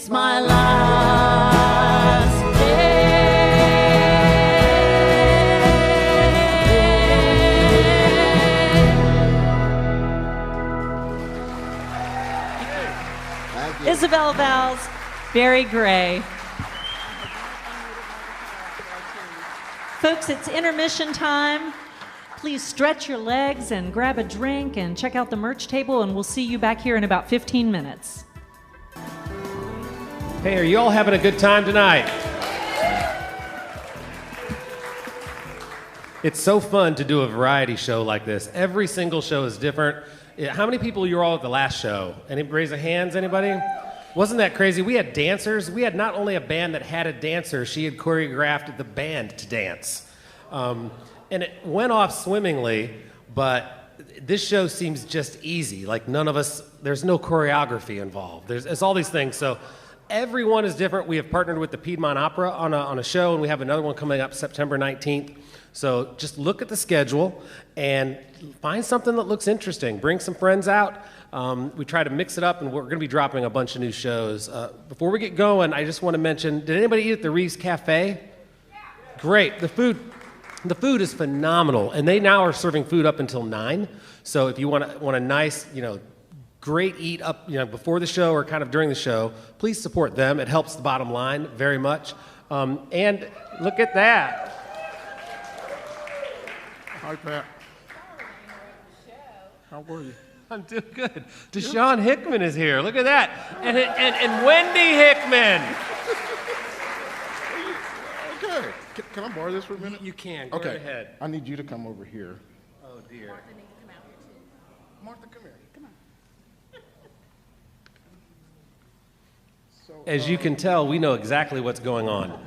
it's my last day. Thank you. Isabel, Valls, Barry Gray. Folks, it's intermission time. Please stretch your legs and grab a drink and check out the merch table, and we'll see you back here in about 15 minutes. Hey, are you all having a good time tonight? It's so fun to do a variety show like this. Every single show is different. How many people you were all at the last show? Any raise of hands, anybody? Wasn't that crazy? We had dancers. We had not only a band that had a dancer, she had choreographed the band to dance. And it went off swimmingly, but this show seems just easy. Like none of us, there's no choreography involved. There's all these things. So everyone is different. We have partnered with the Piedmont Opera on a show, and we have another one coming up September 19th. So just look at the schedule and find something that looks interesting. Bring some friends out. We try to mix it up, and we're going to be dropping a bunch of new shows. Before we get going, I just want to mention, did anybody eat at the Reeves Cafe? Yeah. Great. The food is phenomenal, and they now are serving food up until 9. So if you want a nice, great eat up, before the show or kind of during the show, please support them. It helps the bottom line very much. And look at that. Hi, Pat. How are you? I'm doing good. DaShawn Hickman is here. Look at that. And Wendy Hickman. Okay. Can I borrow this for a minute? You can. Go Okay. right ahead. I need you to come over here. Oh, dear. Martha, come here. Come on. So, As you can tell, we know exactly what's going on.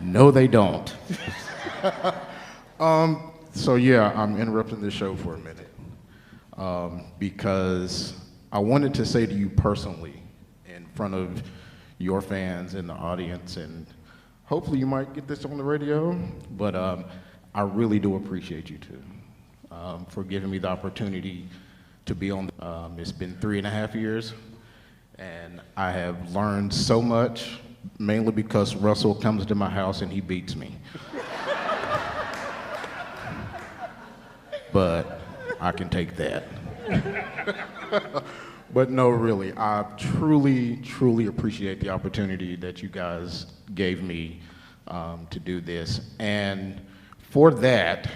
no, they don't. So yeah, I'm interrupting this show for a minute because I wanted to say to you personally, in front of your fans in the audience, and hopefully you might get this on the radio, but I really do appreciate you too for giving me the opportunity to be on. It's been 3.5 years, and I have learned so much, mainly because Russell comes to my house and he beats me. But I can take that. But no, really, I truly, truly appreciate the opportunity that you guys gave me to do this. And for that,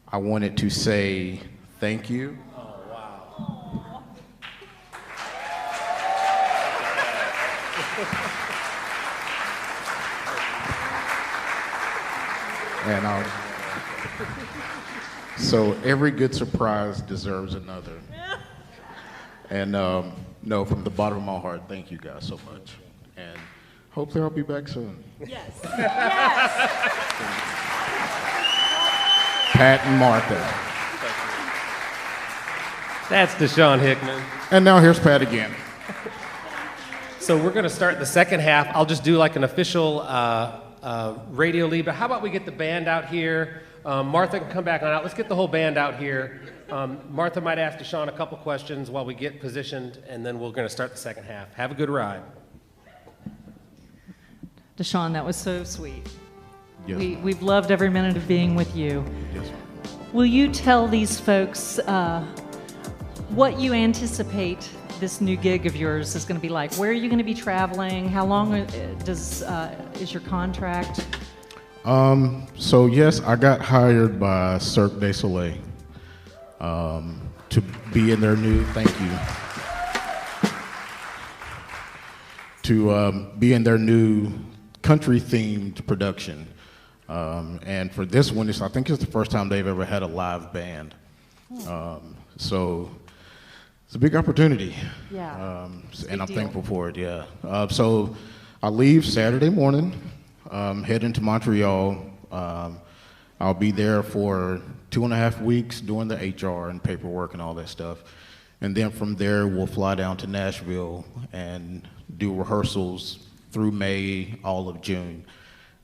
I wanted to say thank you. Oh, wow. And so every good surprise deserves another. And no, from the bottom of my heart, thank you guys so much. And hopefully I'll be back soon. Yes. Yes. Pat and Martha. That's DaShawn Hickman. And now here's Pat again. So we're going to start the second half. I'll just do like an official radio lead, but how about we get the band out here? Martha can come back on out. Let's get the whole band out here. Martha might ask DaShawn a couple questions while we get positioned, and then we're going to start the second half. Have a good ride. DaShawn, that was so sweet. Yes, We've loved every minute of being with you. yes. Will you tell these folks what you anticipate this new gig of yours is going to be like? Where are you going to be traveling? How long is your contract? So yes, I got hired by Cirque du Soleil to be in their new, thank you, to be in their new country-themed production. And for this one, I think it's the first time they've ever had a live band. So it's a big opportunity. Yeah. And I'm deal. thankful for it, yeah. So I leave Saturday morning, head into Montreal. I'll be there for 2.5 weeks doing the HR and paperwork and all that stuff. And then from there, we'll fly down to Nashville and do rehearsals through May, all of June.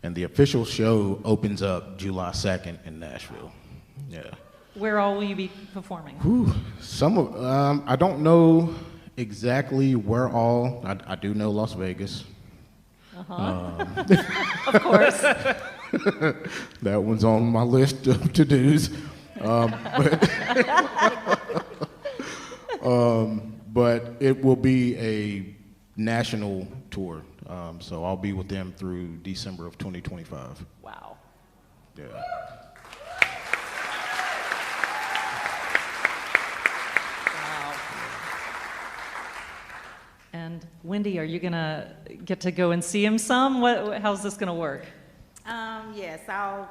And the official show opens up July 2nd in Nashville. Yeah. Where all will you be performing? Whew. I don't know Exactly where all, I do know Las Vegas. Of course. That one's on my list of to-dos. But it will be a national tour. So I'll be with them through December of 2025. Wow. Yeah. Wow. And Wendy, are you gonna get to go and see him some? How's this gonna work? Yes, I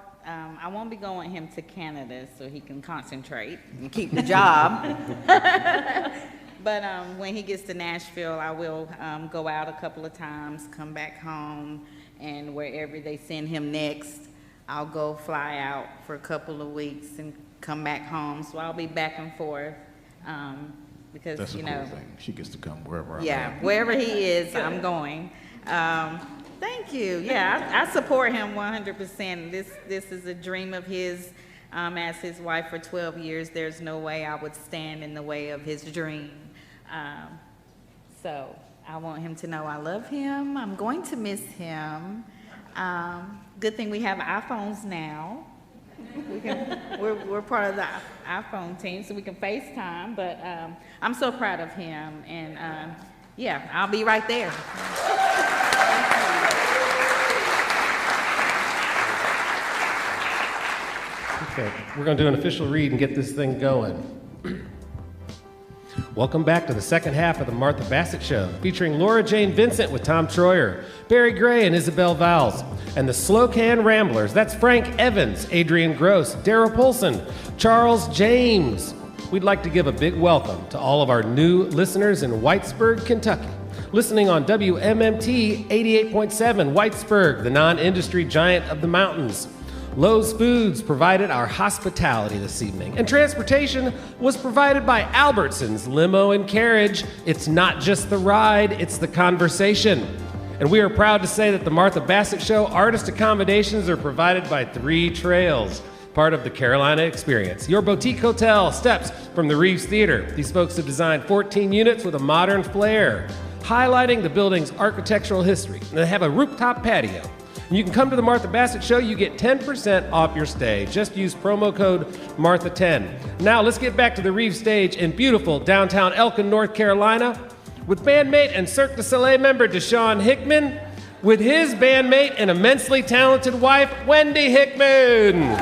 won't be going him to Canada so he can concentrate and keep the job. But when he gets to Nashville, I will go out a couple of times, come back home, and wherever they send him next, I'll go fly out for a couple of weeks and come back home. So I'll be back and forth because, That's a you cool know. thing. She gets to come wherever Yeah, I'm at. wherever he is, I'm going. Thank you. Yeah, I support him 100%. This is a dream of his. As his wife for 12 years, there's no way I would stand in the way of his dream. So I want him to know I love him. I'm going to miss him. Good thing we have iPhones now. We're part of the iPhone team, so we can FaceTime. But I'm so proud of him, and yeah, I'll be right there. Okay, we're going to do an official read and get this thing going. Welcome back to the second half of the Martha Bassett Show, featuring Laura Jane Vincent with Tom Troyer, Barry Gray and Isabel Valls, and the Slocan Ramblers. That's Frank Evans, Adrian Gross, Darrell Polson, Charles James. We'd like to give a big welcome to all of our new listeners in Whitesburg, Kentucky, listening on WMMT 88.7 Whitesburg, the non-industry giant of the mountains. Lowe's Foods provided our hospitality this evening, and transportation was provided by Albertsons Limo and Carriage. It's not just the ride, it's the conversation. And we are proud to say that the Martha Bassett Show artist accommodations are provided by 3 Trails, part of the Carolina Experience, your boutique hotel steps from the Reeves Theater. These folks have designed 14 units with a modern flair, highlighting the building's architectural history. And they have a rooftop patio. You can come to the Martha Bassett Show. You get 10% off your stay. Just use promo code MARTHA10. Now let's get back to the Reeves stage in beautiful downtown Elkin, North Carolina, with bandmate and Cirque du Soleil member DaShawn Hickman, with his bandmate and immensely talented wife, Wendy Hickman.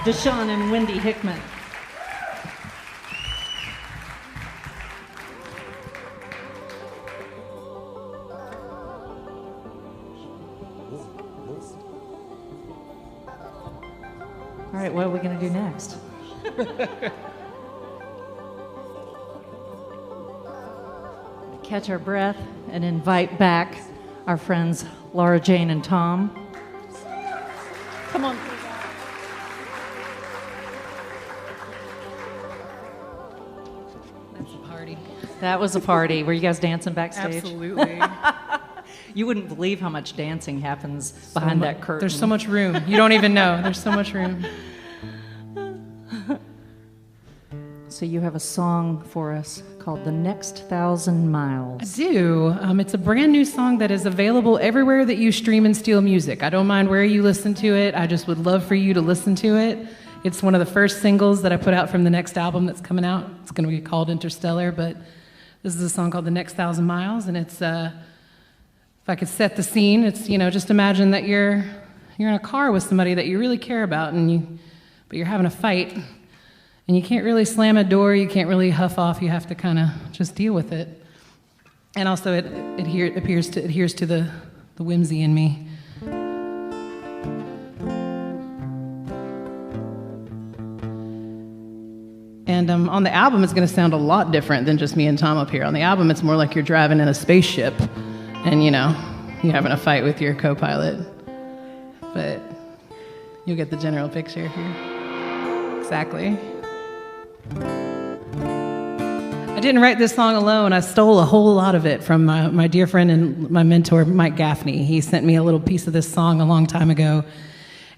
DaShawn and Wendy Hickman. All right, what are we going to do next? Catch our breath and invite back our friends Laura, Jane, and Tom. Come on. That's a party. That was a party. Were you guys dancing backstage? Absolutely. You wouldn't believe how much dancing happens behind that curtain. There's so much room. You don't even know. There's so much room. So you have a song for us called The Next 1,000 Miles. I do. It's a brand new song that is available everywhere that you stream and steal music. I don't mind where you listen to it. I just would love for you to listen to it. It's one of the first singles that I put out from the next album that's coming out. It's going to be called Interstellar, but this is a song called The Next 1,000 Miles, and it's, if I could set the scene, it's, just imagine that you're in a car with somebody that you really care about, but you're having a fight. And you can't really slam a door, you can't really huff off, you have to kind of just deal with it. And also it adheres to the whimsy in me. And on the album, it's going to sound a lot different than just me and Tom up here. On the album, it's more like you're driving in a spaceship and, you're having a fight with your co-pilot. But you'll get the general picture here. Exactly. I didn't write this song alone. I stole a whole lot of it from my dear friend and my mentor, Mike Gaffney. He sent me a little piece of this song a long time ago,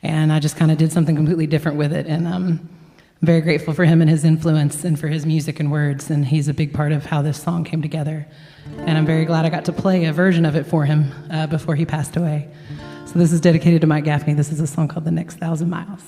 and I just kind of did something completely different with it. And I'm very grateful for him and his influence and for his music and words, and he's a big part of how this song came together. And I'm very glad I got to play a version of it for him before he passed away. So this is dedicated to Mike Gaffney. This is a song called The Next 1,000 Miles.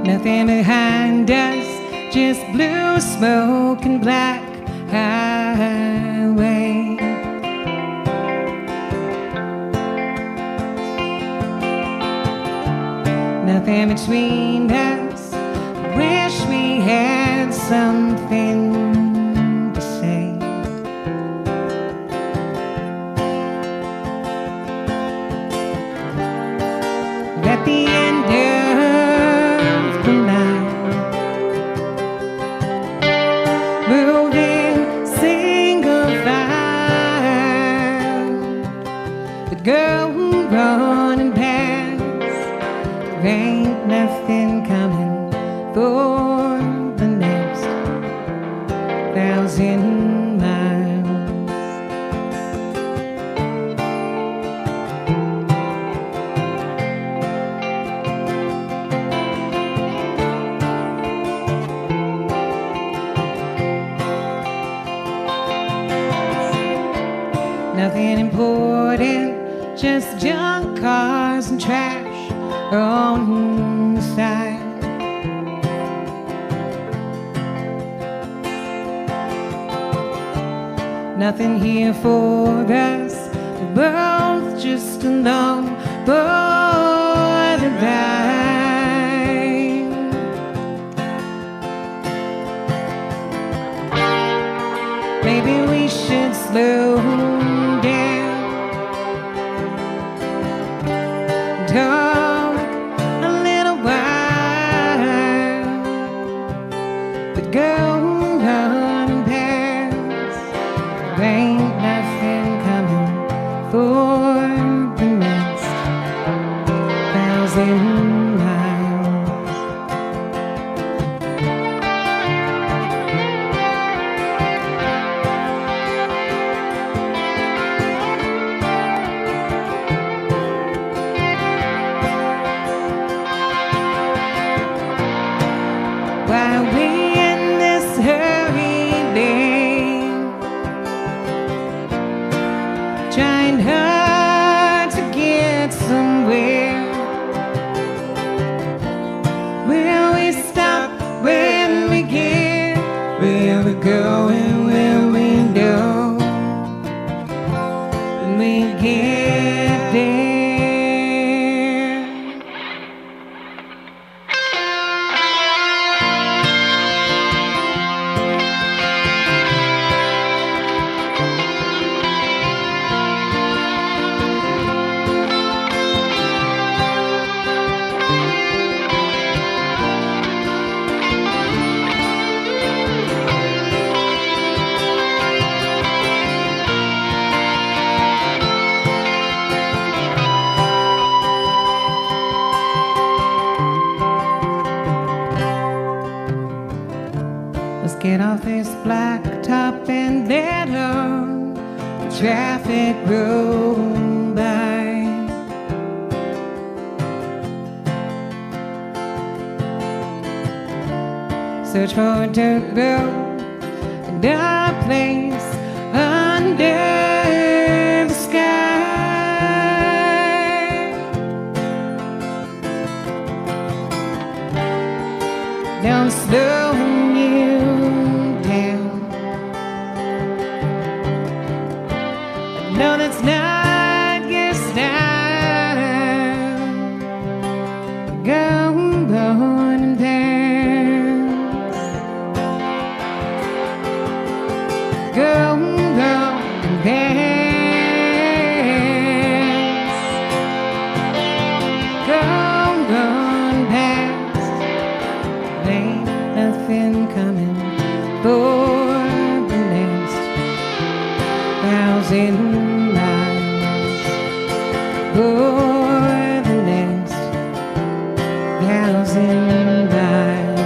Nothing behind us, just blue smoke and black highway. Nothing between us, wish we had something to say. At the end of the night, moving single file, but go running past, there ain't nothing coming for the next 1,000 miles. Nothing important, just junk cars and trash on the side. Nothing here for us, we're both just along for the ride. Maybe we should slow down, talk a little while, but go running past, there ain't nothing coming for the next 1,000 miles. Why are we in this hurry, babe? and let all the traffic roll by. Search for a dirt road and a place under the sky. Don't slow you down. No, that's not your style. Go on and dance. Go on and dance. Go on past. Ain't nothing coming for the next 1,000 miles. For the next 1,000 miles.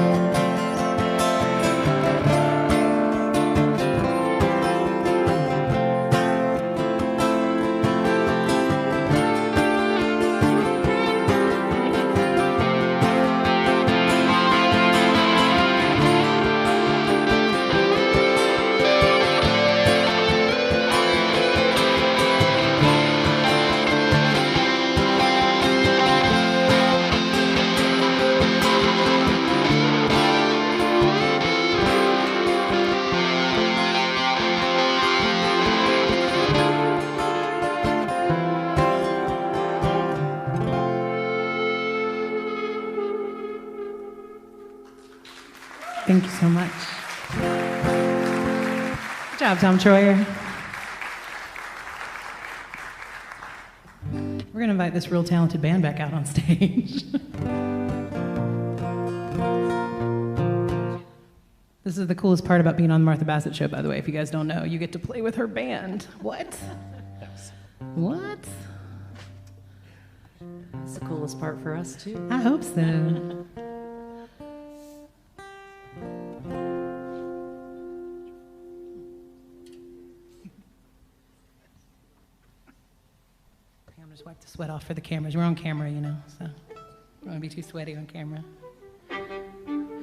Thank you so much. Good job, Tom Troyer. We're going to invite this real talented band back out on stage. This is the coolest part about being on the Martha Bassett Show, by the way. If you guys don't know, you get to play with her band. What? What? That's the coolest part for us, too. I hope so. I'm just wipe the sweat off for the cameras. We're on camera, you know, so we don't want to be too sweaty on camera.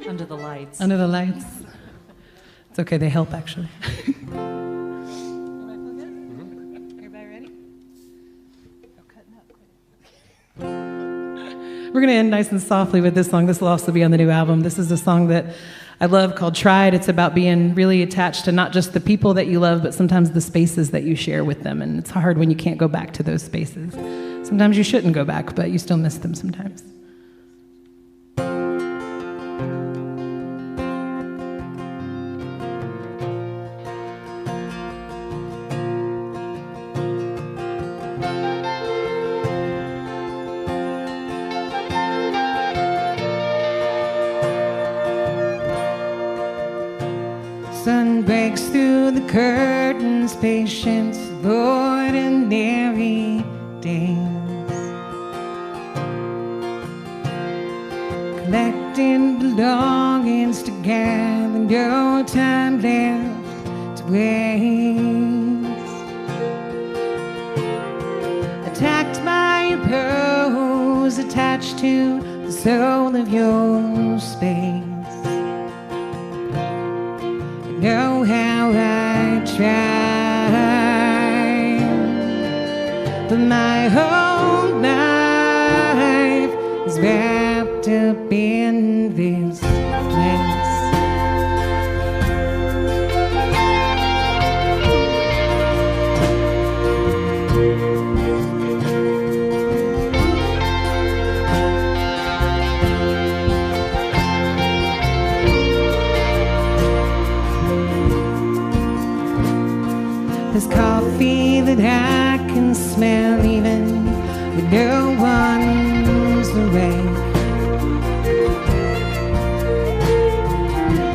Under the lights. Under the lights. It's okay, they help actually. Everybody ready? We're going to end nice and softly with this song. This will also be on the new album. This is a song that I love called Tried. It's about being really attached to not just the people that you love, but sometimes the spaces that you share with them. And it's hard when you can't go back to those spaces. Sometimes you shouldn't go back, but you still miss them sometimes. Sun breaks through the curtains, patience of ordinary days. Collecting belongings together, no time left to waste. Attacked by your pose, attached to the soul of your space. Know how I tried, but my whole life is wrapped up in this place. There's coffee that I can smell even when no one's awake,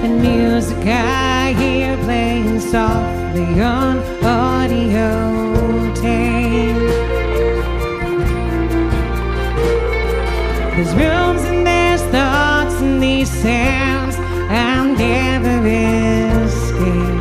and music I hear playing softly on audio tape. There's rooms and there's thoughts and these sounds I'll never escape.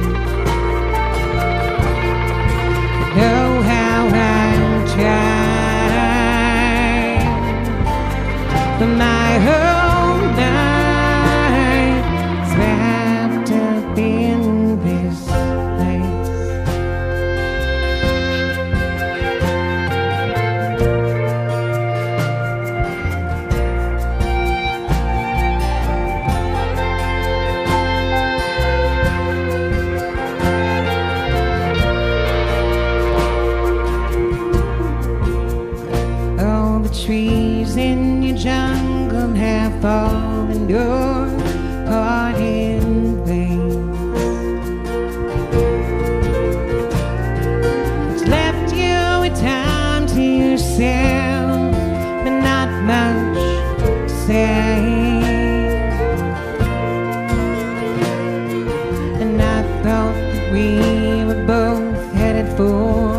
myself, but not much to say. And I thought that we were both headed for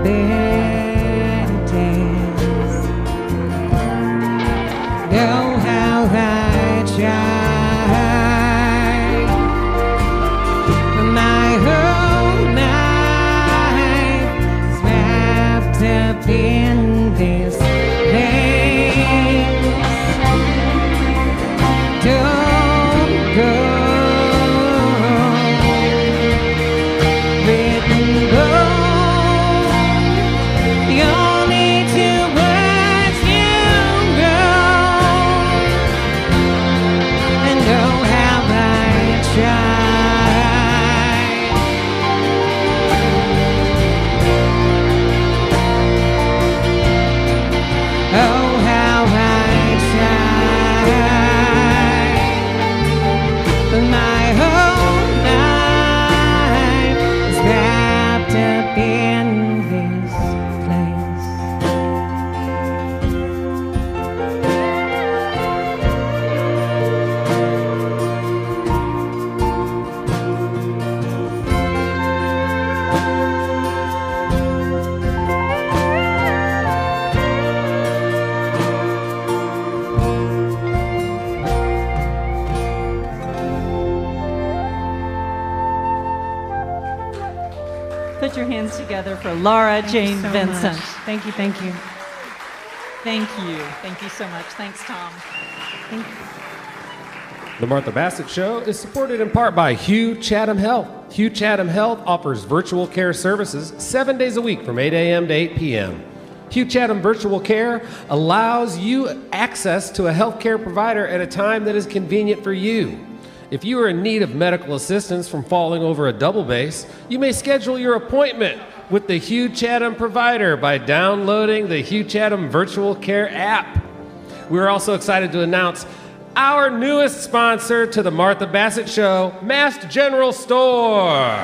better days. Oh, how I tried. My whole life is wrapped up in this place. Don't go. Written bone, the only two words you know. And oh, how I tried. Oh, how I tried. But my whole life is wrapped up in this place. Put your hands together for Laura Jane so Vincent. much. Thank you, thank you. Thank you. Thank you so much. Thanks, Tom. Thank you. The Martha Bassett Show is supported in part by Hugh Chatham Health. Hugh Chatham Health offers virtual care services 7 days a week from 8 a.m. to 8 p.m. Hugh Chatham Virtual Care allows you access to a healthcare provider at a time that is convenient for you. If you are in need of medical assistance from falling over a double base, you may schedule your appointment with the Hugh Chatham provider by downloading the Hugh Chatham Virtual Care app. We're also excited to announce our newest sponsor to the Martha Bassett Show, Massed General Store.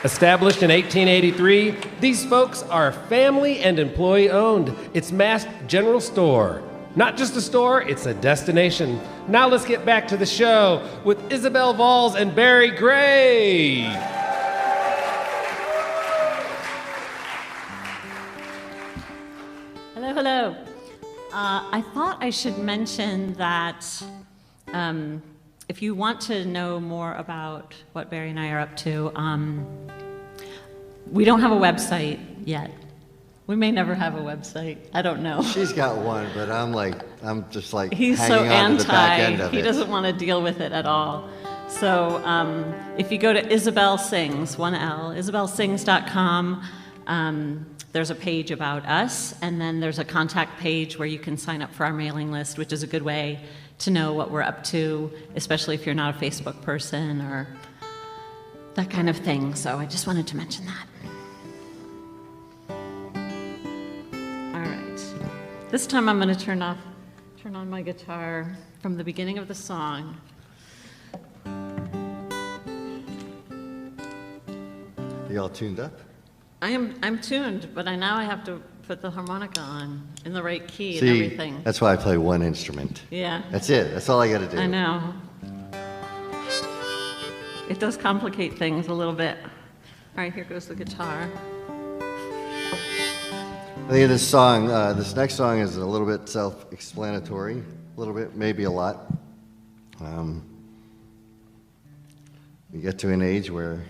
Established in 1883, these folks are family and employee owned. It's Massed General Store. Not just a store, it's a destination. Now let's get back to the show with Isabel Valls and Barry Gray. Hello, hello. I thought I should mention that if you want to know more about what Barry and I are up to, we don't have a website yet. We may never have a website. I don't know. She's got one, but I'm just like He's so hanging on to the back end anti. of He it. doesn't want to deal with it at all. So if you go to Isabel Sings, 1L, isabelsings.com, there's a page about us, and then there's a contact page where you can sign up for our mailing list, which is a good way to know what we're up to, especially if you're not a Facebook person or that kind of thing. So I just wanted to mention that. All right. This time I'm going to turn on my guitar from the beginning of the song. You all tuned up? I'm tuned, but now I have to put the harmonica on in the right key and See, everything. that's why I play one instrument. Yeah. That's it. That's all I got to do. I know. It does complicate things a little bit. All right, here goes the guitar. I think this song, this next song is a little bit self-explanatory, a little bit, maybe a lot. We get to an age where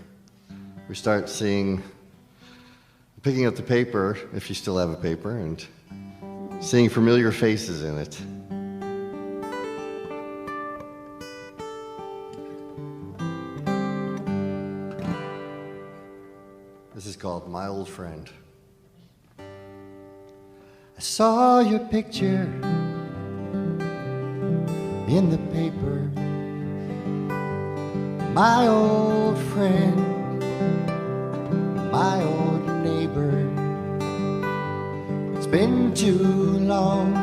we start picking up the paper, if you still have a paper, and seeing familiar faces in it. This is called My Old Friend. I saw your picture in the paper, my old friend, my old neighbor. It's been too long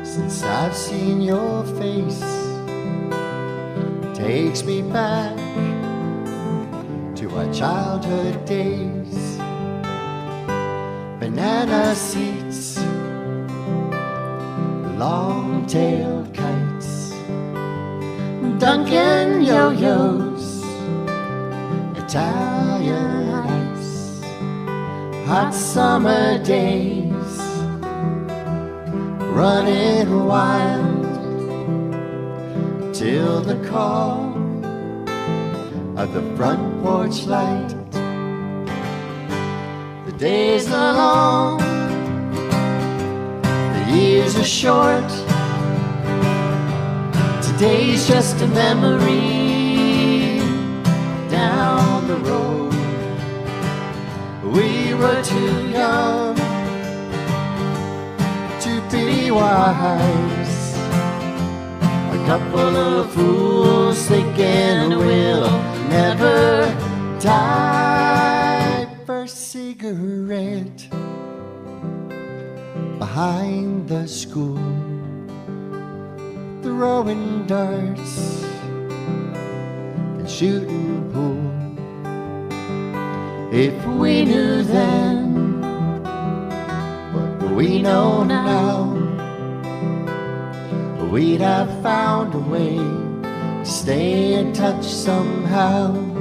since I've seen your face. Takes me back to our childhood days. banana seats, long-tailed kites, Dunkin' yo-yos, Italian ice, hot summer days, running wild till the call of the front porch light. The days are long, the years are short. Today's just a memory down the road. We were too young to be wise, a couple of fools thinking we'll never die. First cigarette behind the school, throwing darts and shooting pool. If we knew then what we know now, we'd have found a way to stay in touch somehow.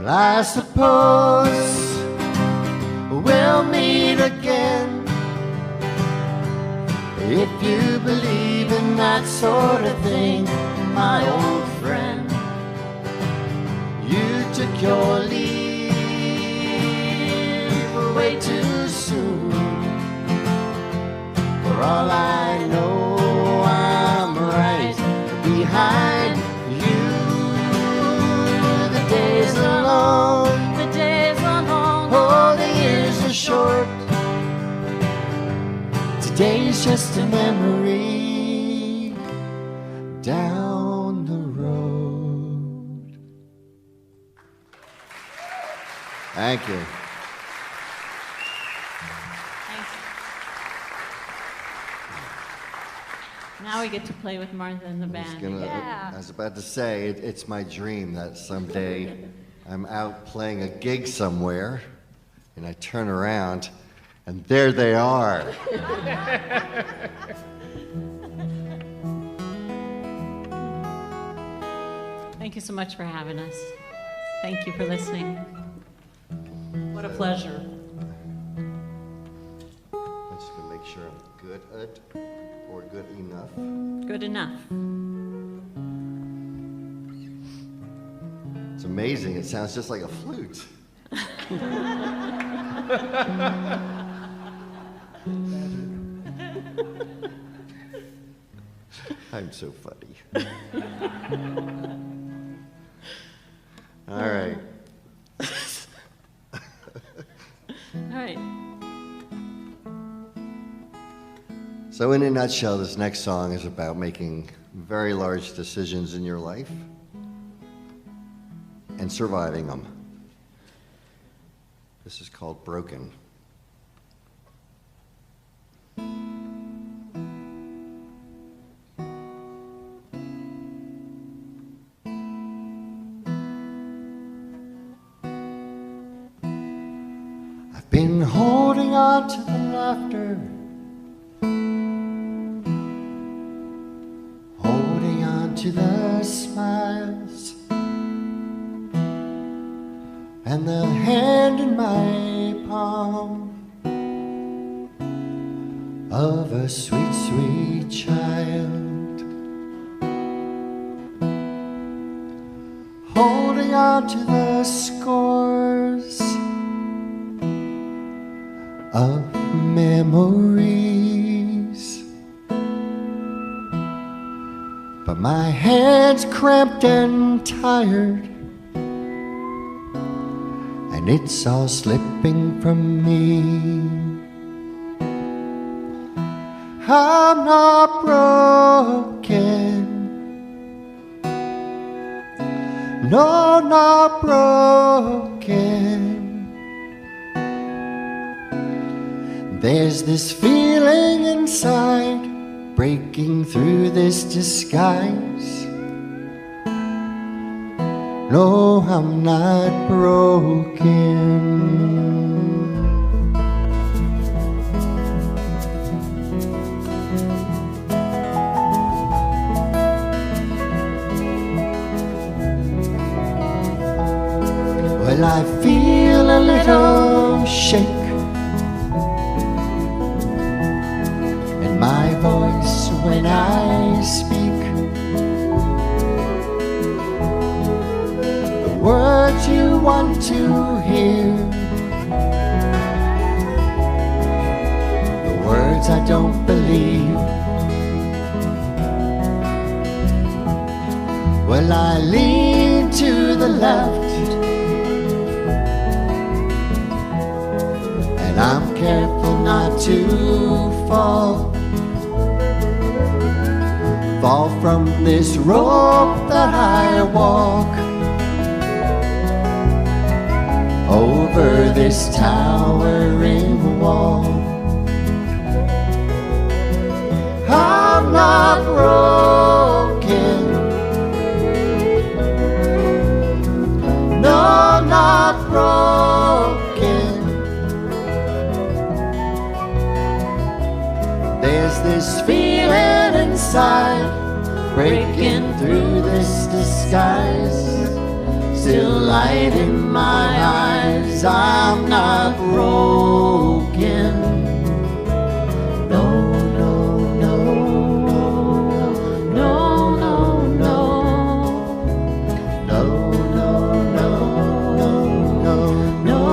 I suppose we'll meet again, if you believe in that sort of thing, my old friend. You took your leave way too soon. For all I know, I'm right behind you. The days are long, The days are long. oh, the years are short. Today's just a memory down the road. Thank you. Thanks. Now we get to play with Martha and the band. I was about to say, it's my dream that someday I'm out playing a gig somewhere and I turn around and there they are. Thank you so much for having us. Thank you for listening. What a pleasure. I'm just gonna make sure I'm good at or good enough. Good enough. It's amazing, it sounds just like a flute. I'm so funny. All right. All right. So in a nutshell, this next song is about making very large decisions in your life and surviving them. This is called Broken. I've been holding on to the laughter, holding on to the smiles, and the hand in my palm of a sweet, sweet child, holding on to the scores of memories, but my hands cramped and tired, and and it's all slipping from me. I'm not broken, no, not broken. There's this feeling inside, breaking through this disguise. No, I'm not broken. Well, I feel a little shake in my voice when I speak. The words you want to hear, the words I don't believe. Well, I lean to the left, and I'm careful not to fall from this rope that I walk, over this towering wall. I'm not broken, no, not broken. There's this feeling inside, breaking through this disguise, still light in my eyes. I'm not broken, no, no, no, no, no, no, no, no, no, no, no,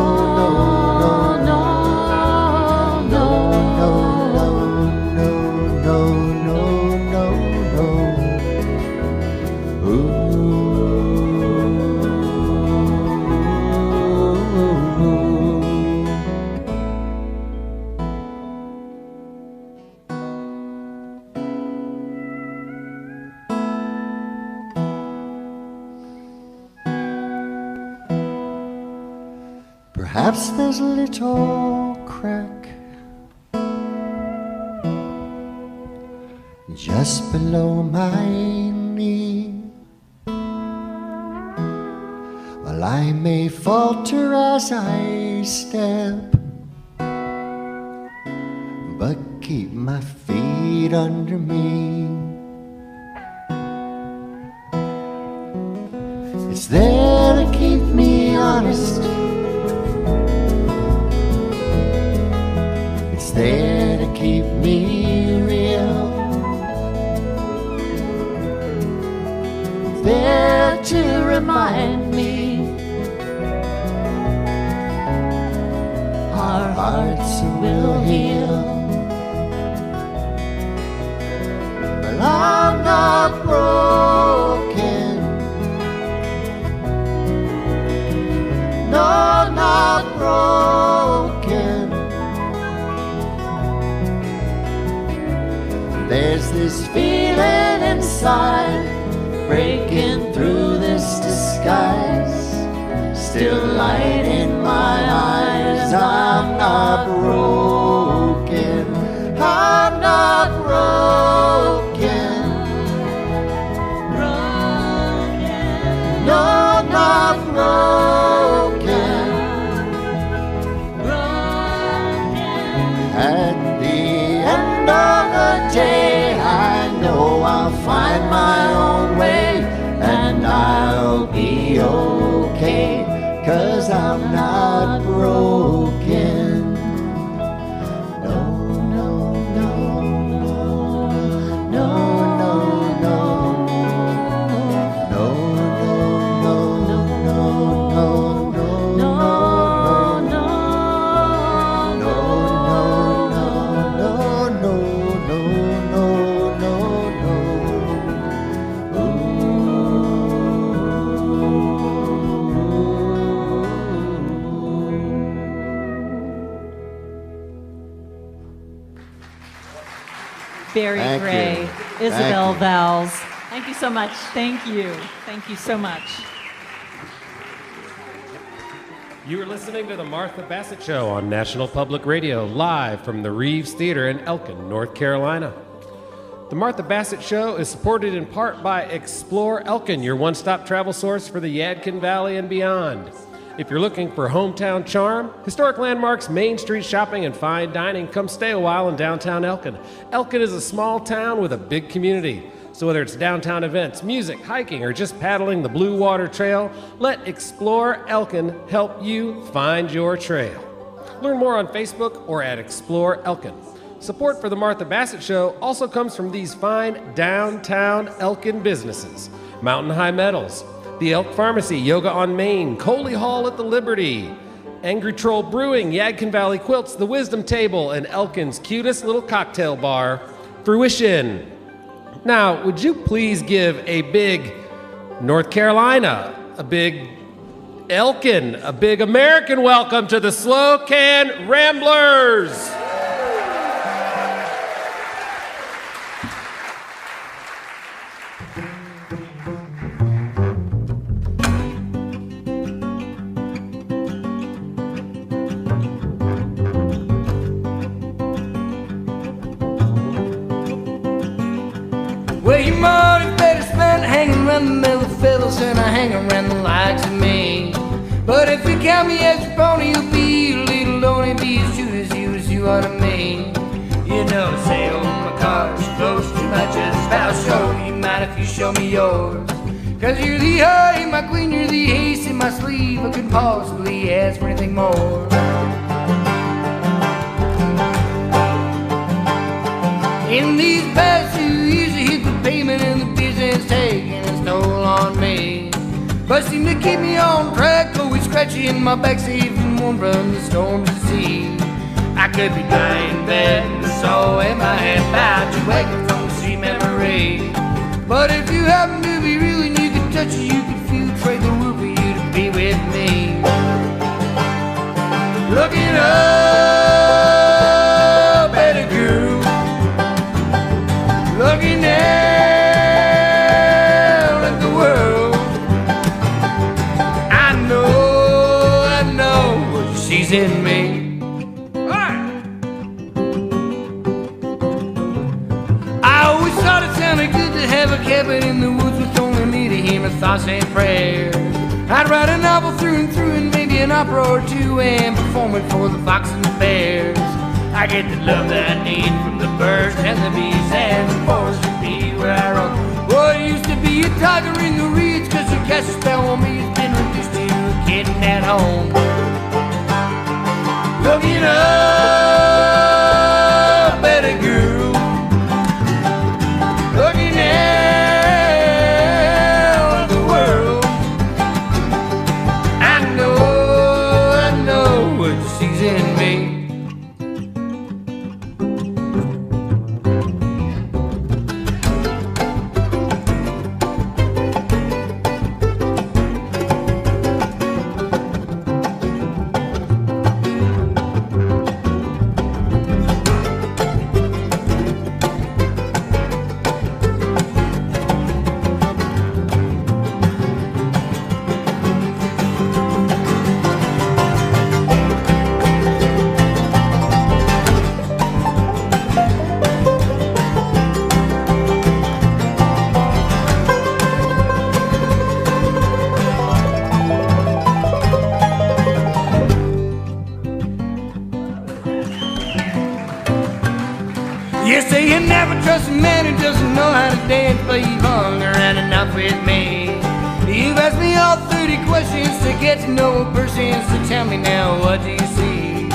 perhaps there's a little crack just below my knee. Well, I may falter as I step, but keep my feet under me. It's there to keep me honest, it's there to keep me real, there to remind me our hearts will heal. But I'm not broken, no, not broken. There's this feeling inside, breaking through this disguise, still light in my eyes. I'm not broken, I'm not broken, broken, no, not broken, broken. At the end of the day, I know I'll find my own way, and I'll be okay, 'cause I'm not broken. No, no, no, no, no, no, no, no, no, no, no, no, no, Barry Thank Gray, you. Isabel Thank you. Valls. Thank you so much. Thank you. Thank you so much. You are listening to the Martha Bassett Show on National Public Radio, live from the Reeves Theater in Elkin, North Carolina. The Martha Bassett Show is supported in part by Explore Elkin, your one-stop travel source for the Yadkin Valley and beyond. If you're looking for hometown charm, historic landmarks, Main Street shopping, and fine dining, come stay a while in downtown Elkin. Elkin is a small town with a big community. So whether it's downtown events, music, hiking, or just paddling the Blue Water Trail, let Explore Elkin help you find your trail. Learn more on Facebook or at Explore Elkin. Support for the Martha Bassett Show also comes from these fine downtown Elkin businesses: Mountain High Metals, the Elk Pharmacy, Yoga on Main, Coley Hall at the Liberty, Angry Troll Brewing, Yadkin Valley Quilts, the Wisdom Table, and Elkin's cutest little cocktail bar, Fruition. Now, would you please give a big North Carolina, a big Elkin, a big American welcome to the Slocan Ramblers. Well, your money's better spent hanging around the mellow fellows than I hang around the likes of me. But if you count me as your pony, you'll be a little lonely, be as true as you are to me. You know, say, oh, my car's close to my just about show. You mind if you show me yours? Cause you're the heart in my queen, you're the ace in my sleeve. I couldn't possibly ask for anything more. In these past 2 years, I hit the pavement and the business taking its toll on me. But seem to keep me on track, always scratchy in my back, saving warm from the storms to see. I could be lying in bed and so am I about to wake up from the sweet memory. But if you happen to be real and you could touch it, you could feel trade the world for you to be with me. Looking up at a girl, looking down at the world. I know what she's in me. I always thought it sounded good to have a cabin in the woods with only me to hear my thoughts and prayers. I'd write a novel through and through and maybe an opera or two and perform it for the fox and the bears. I get the love that I need from the birds and the bees and the forest would be where I roam. What used to be a tiger in the reeds, cause the cast a spell on me has been reduced to a kitten at home. Looking up at a girl, looking down at the world. I know what she's in me. You say you never trust a man who doesn't know how to dance, but you've hung around enough with me. You've asked me all 30 questions to get to know a person, so tell me now, what do you see?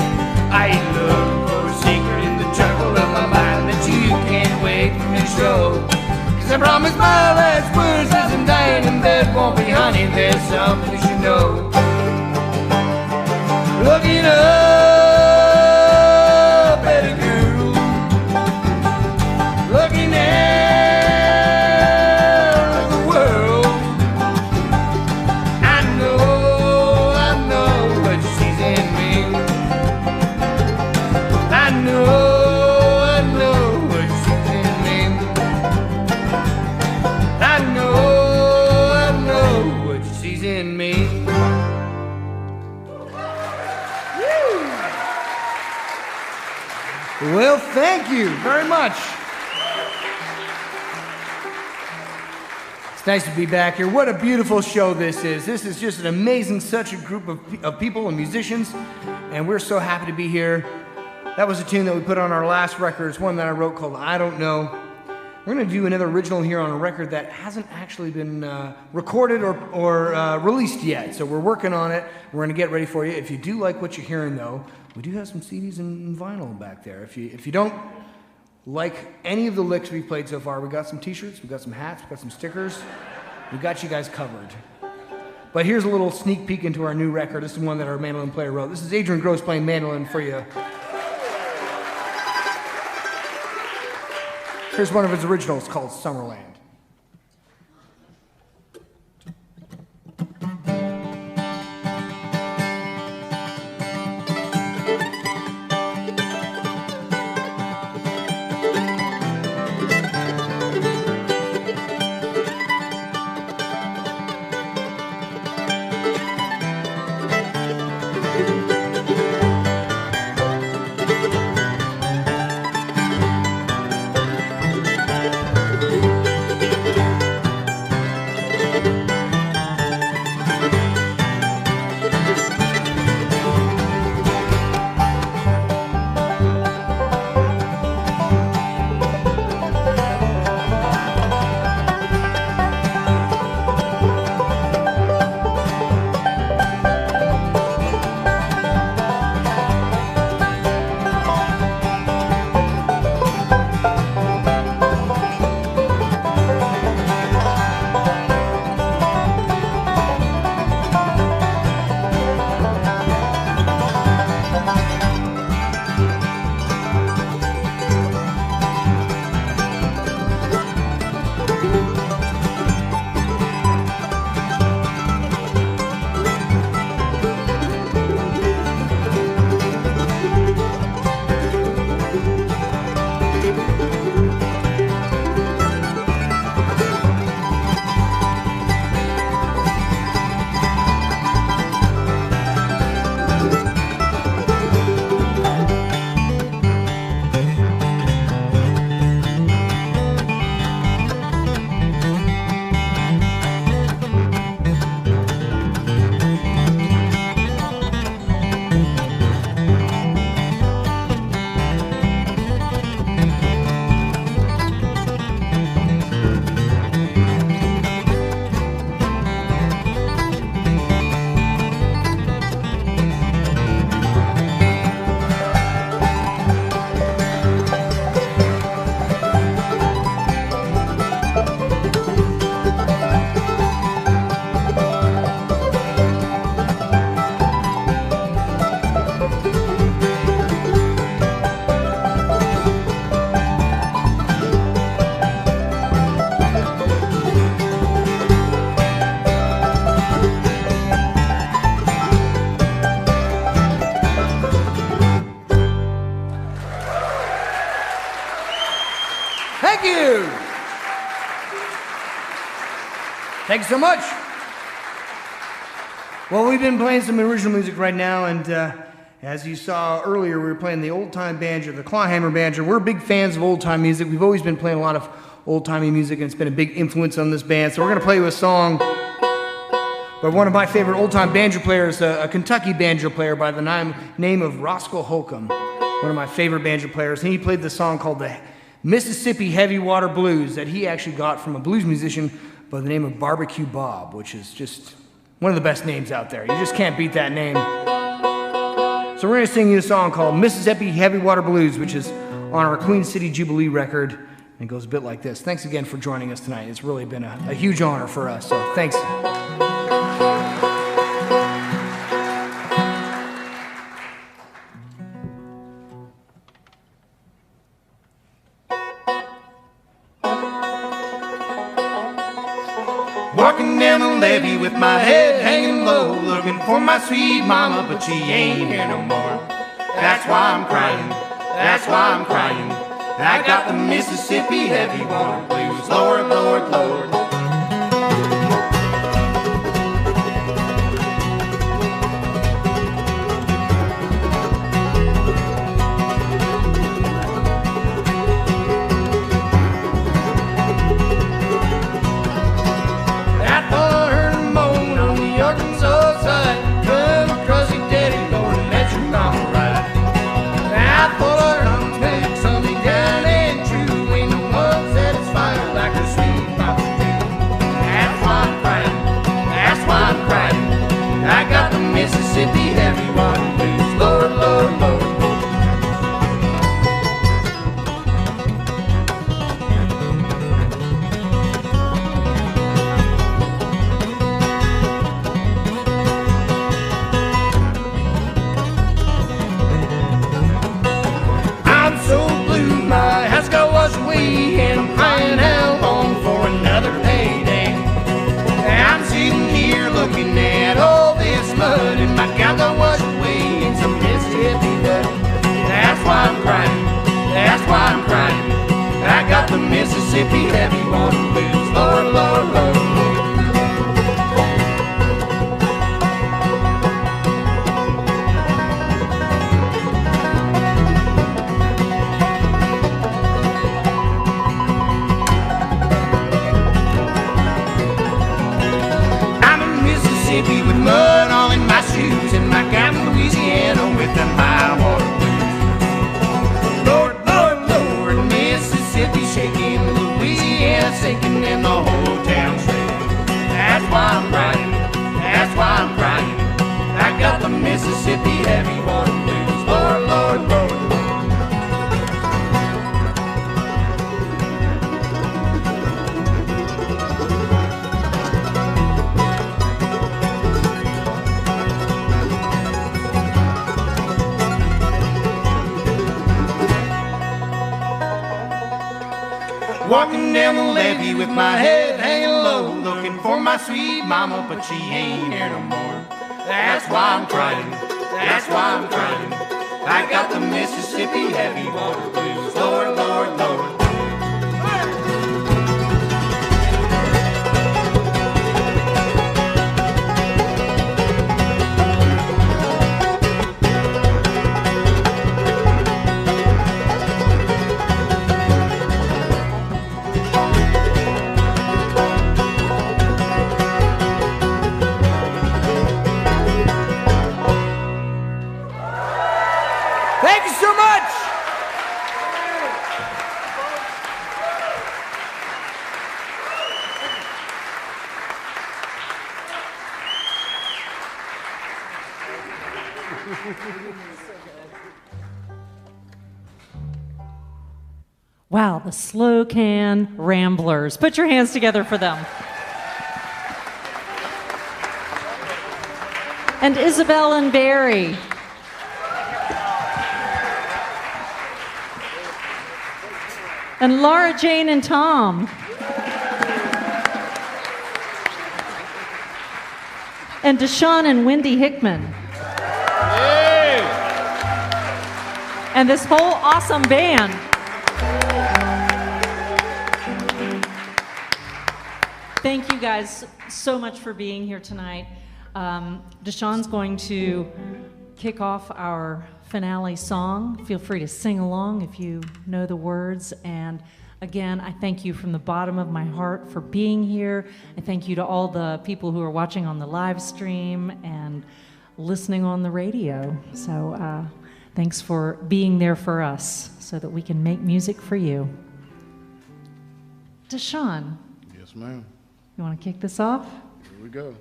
I ain't looking for a secret in the jungle of my mind that you can't wait for me to show. Cause I promise my last words as I'm dying in bed won't be honey, there's something you should know. Looking up at a girl, looking down at the world. I know what she's in me. I know what she's in teasing me. Well, thank you very much. It's nice to be back here. What a beautiful show this is. This is just an amazing, such a group of people and musicians, and we're so happy to be here. That was a tune that we put on our last record. It's one that I wrote called I Don't Know. We're going to do another original here on a record that hasn't actually been recorded or released yet, so we're working on it. We're going to get ready for you. If you do like what you're hearing, though, we do have some CDs and vinyl back there. If you don't like any of the licks we've played so far, we got some t-shirts, we got some hats, we got some stickers. We got you guys covered. But here's a little sneak peek into our new record. This is one that our mandolin player wrote. This is Adrian Gross playing mandolin for you. Here's one of his originals called Summerland. Thanks so much. Well, we've been playing some original music right now, and as you saw earlier, we were playing the old-time banjo, the clawhammer banjo. We're big fans of old-time music. We've always been playing a lot of old-timey music, and it's been a big influence on this band. So we're going to play you a song by one of my favorite old-time banjo players, a Kentucky banjo player by the name of Roscoe Holcomb, one of my favorite banjo players. And he played the song called the Mississippi Heavy Water Blues that he actually got from a blues musician by the name of Barbecue Bob, which is just one of the best names out there. You just can't beat that name. So we're going to sing you a song called Mississippi Heavy Water Blues, which is on our Queen City Jubilee record. And it goes a bit like this. Thanks again for joining us tonight. It's really been a huge honor for us, so thanks. Walking down the levee with my head hanging low, looking for my sweet mama, but she ain't here no more. That's why I'm crying, that's why I'm crying. I got the Mississippi Heavy Water Blues, Lord, Lord, Lord. why I'm crying. I got the Mississippi heavy water blues. Lord, Lord, Lord. And I'm crying how long for another payday. I'm sitting here looking at all this mud, and my gal got washed away in some Mississippi mud. That's why I'm crying, that's why I'm crying. I got the Mississippi heavy water blues. Lord, Lord, Lord, Lord. With mud all in my shoes, and my gal in Louisiana with them high water blues. Lord, Lord, Lord, Mississippi shaking, Louisiana sinking, and the whole town shaking. That's why I'm crying, that's why I'm crying. I got the Mississippi heavy water blues. Lord, Lord, Lord. Walking down the levee with my head hanging low, looking for my sweet mama, but she ain't here no more. That's why I'm crying, that's why I'm crying. I got the Mississippi heavy water blues. Lord, Lord, Lord. Thank you so much. Wow, the Slocan Ramblers. Put your hands together for them. And Isabel and Barry. And Laura, Jane, and Tom. And DaShawn and Wendy Hickman. Hey! And this whole awesome band. Thank you guys so much for being here tonight. DaShawn's going to kick off our finale song. Feel free to sing along if you know the words. And again, I thank you from the bottom of my heart for being here. I thank you to all the people who are watching on the live stream and listening on the radio. So thanks for being there for us so that we can make music for you. DaShawn. Yes, ma'am. You want to kick this off? Here we go.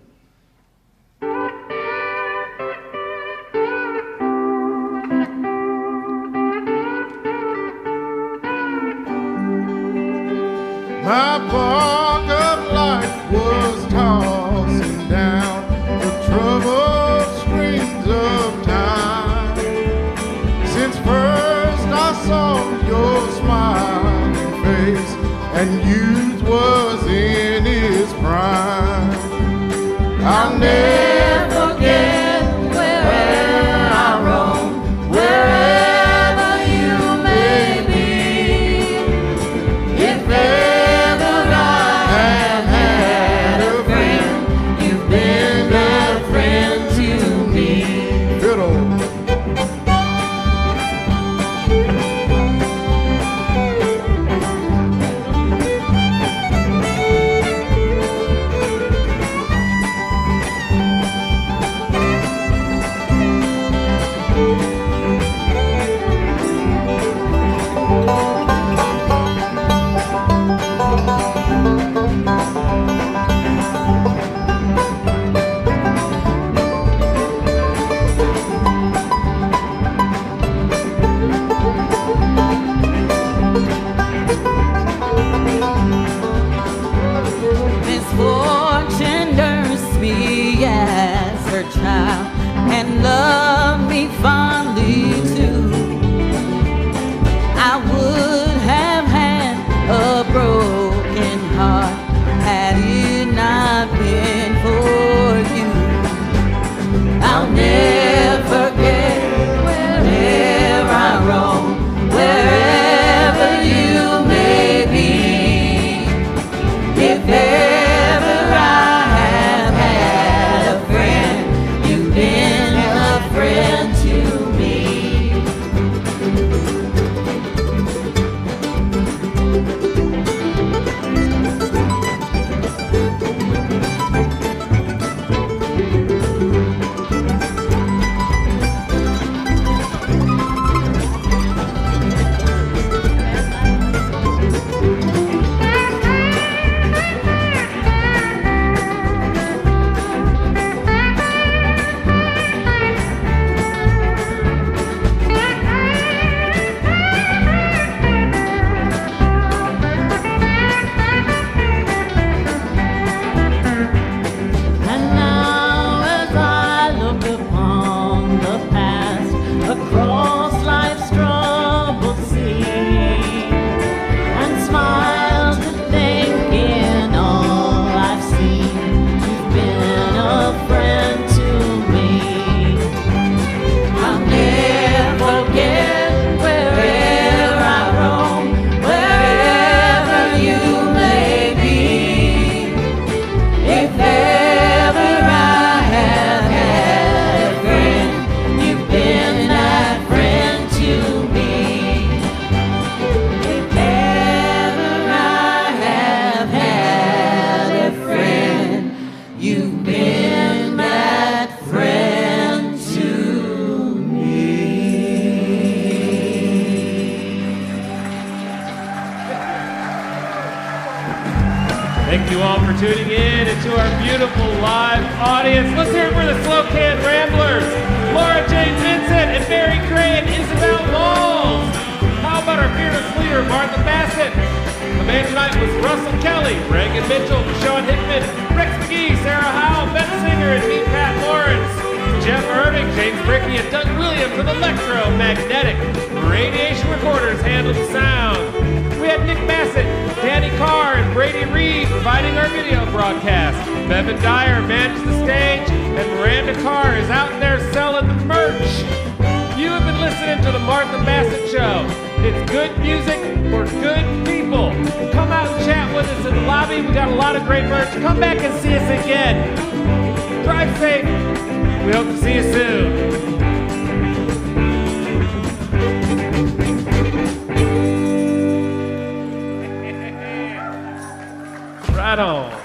My bark of life was tossing down the troubled streams of time. Since first I saw your smiling face and youth was in its prime, I'll never forget where I roam, wherever you may be. If ever I have had a friend, you've been that friend to me. Fiddle. child and loved me fondly too. I would have had a broken heart had it not been for you. I'll never forget wherever I roam, wherever you may be. If ever I have had a friend, you've been a friend to me. Thank you all for tuning in and to our beautiful live audience. Let's hear it for the Slocan Ramblers, Laura Jane Vincent and Barry Gray and Isabel Valls. How about our fearless leader, Martha Bassett? The band tonight was Russell Kelly, Reagan Mitchell, DaShawn Hickman, Rex McGee, Sarah Howell, Beth Singer, and me, Pat Lawrence. Jeff Irving, James Brickey, and Doug Williams with electromagnetic radiation recorders handled the sound. We had Nick Bassett, Danny Carr, and Brady Reed providing our video broadcast. Bevan Dyer managed the stage, and Miranda Carr is out there selling the merch. You have been listening to the Martha Bassett Show. It's good music for good people. Come out and chat with us in the lobby. We got a lot of great merch. Come back and see us again. Drive safe. We hope to see you soon. Right on.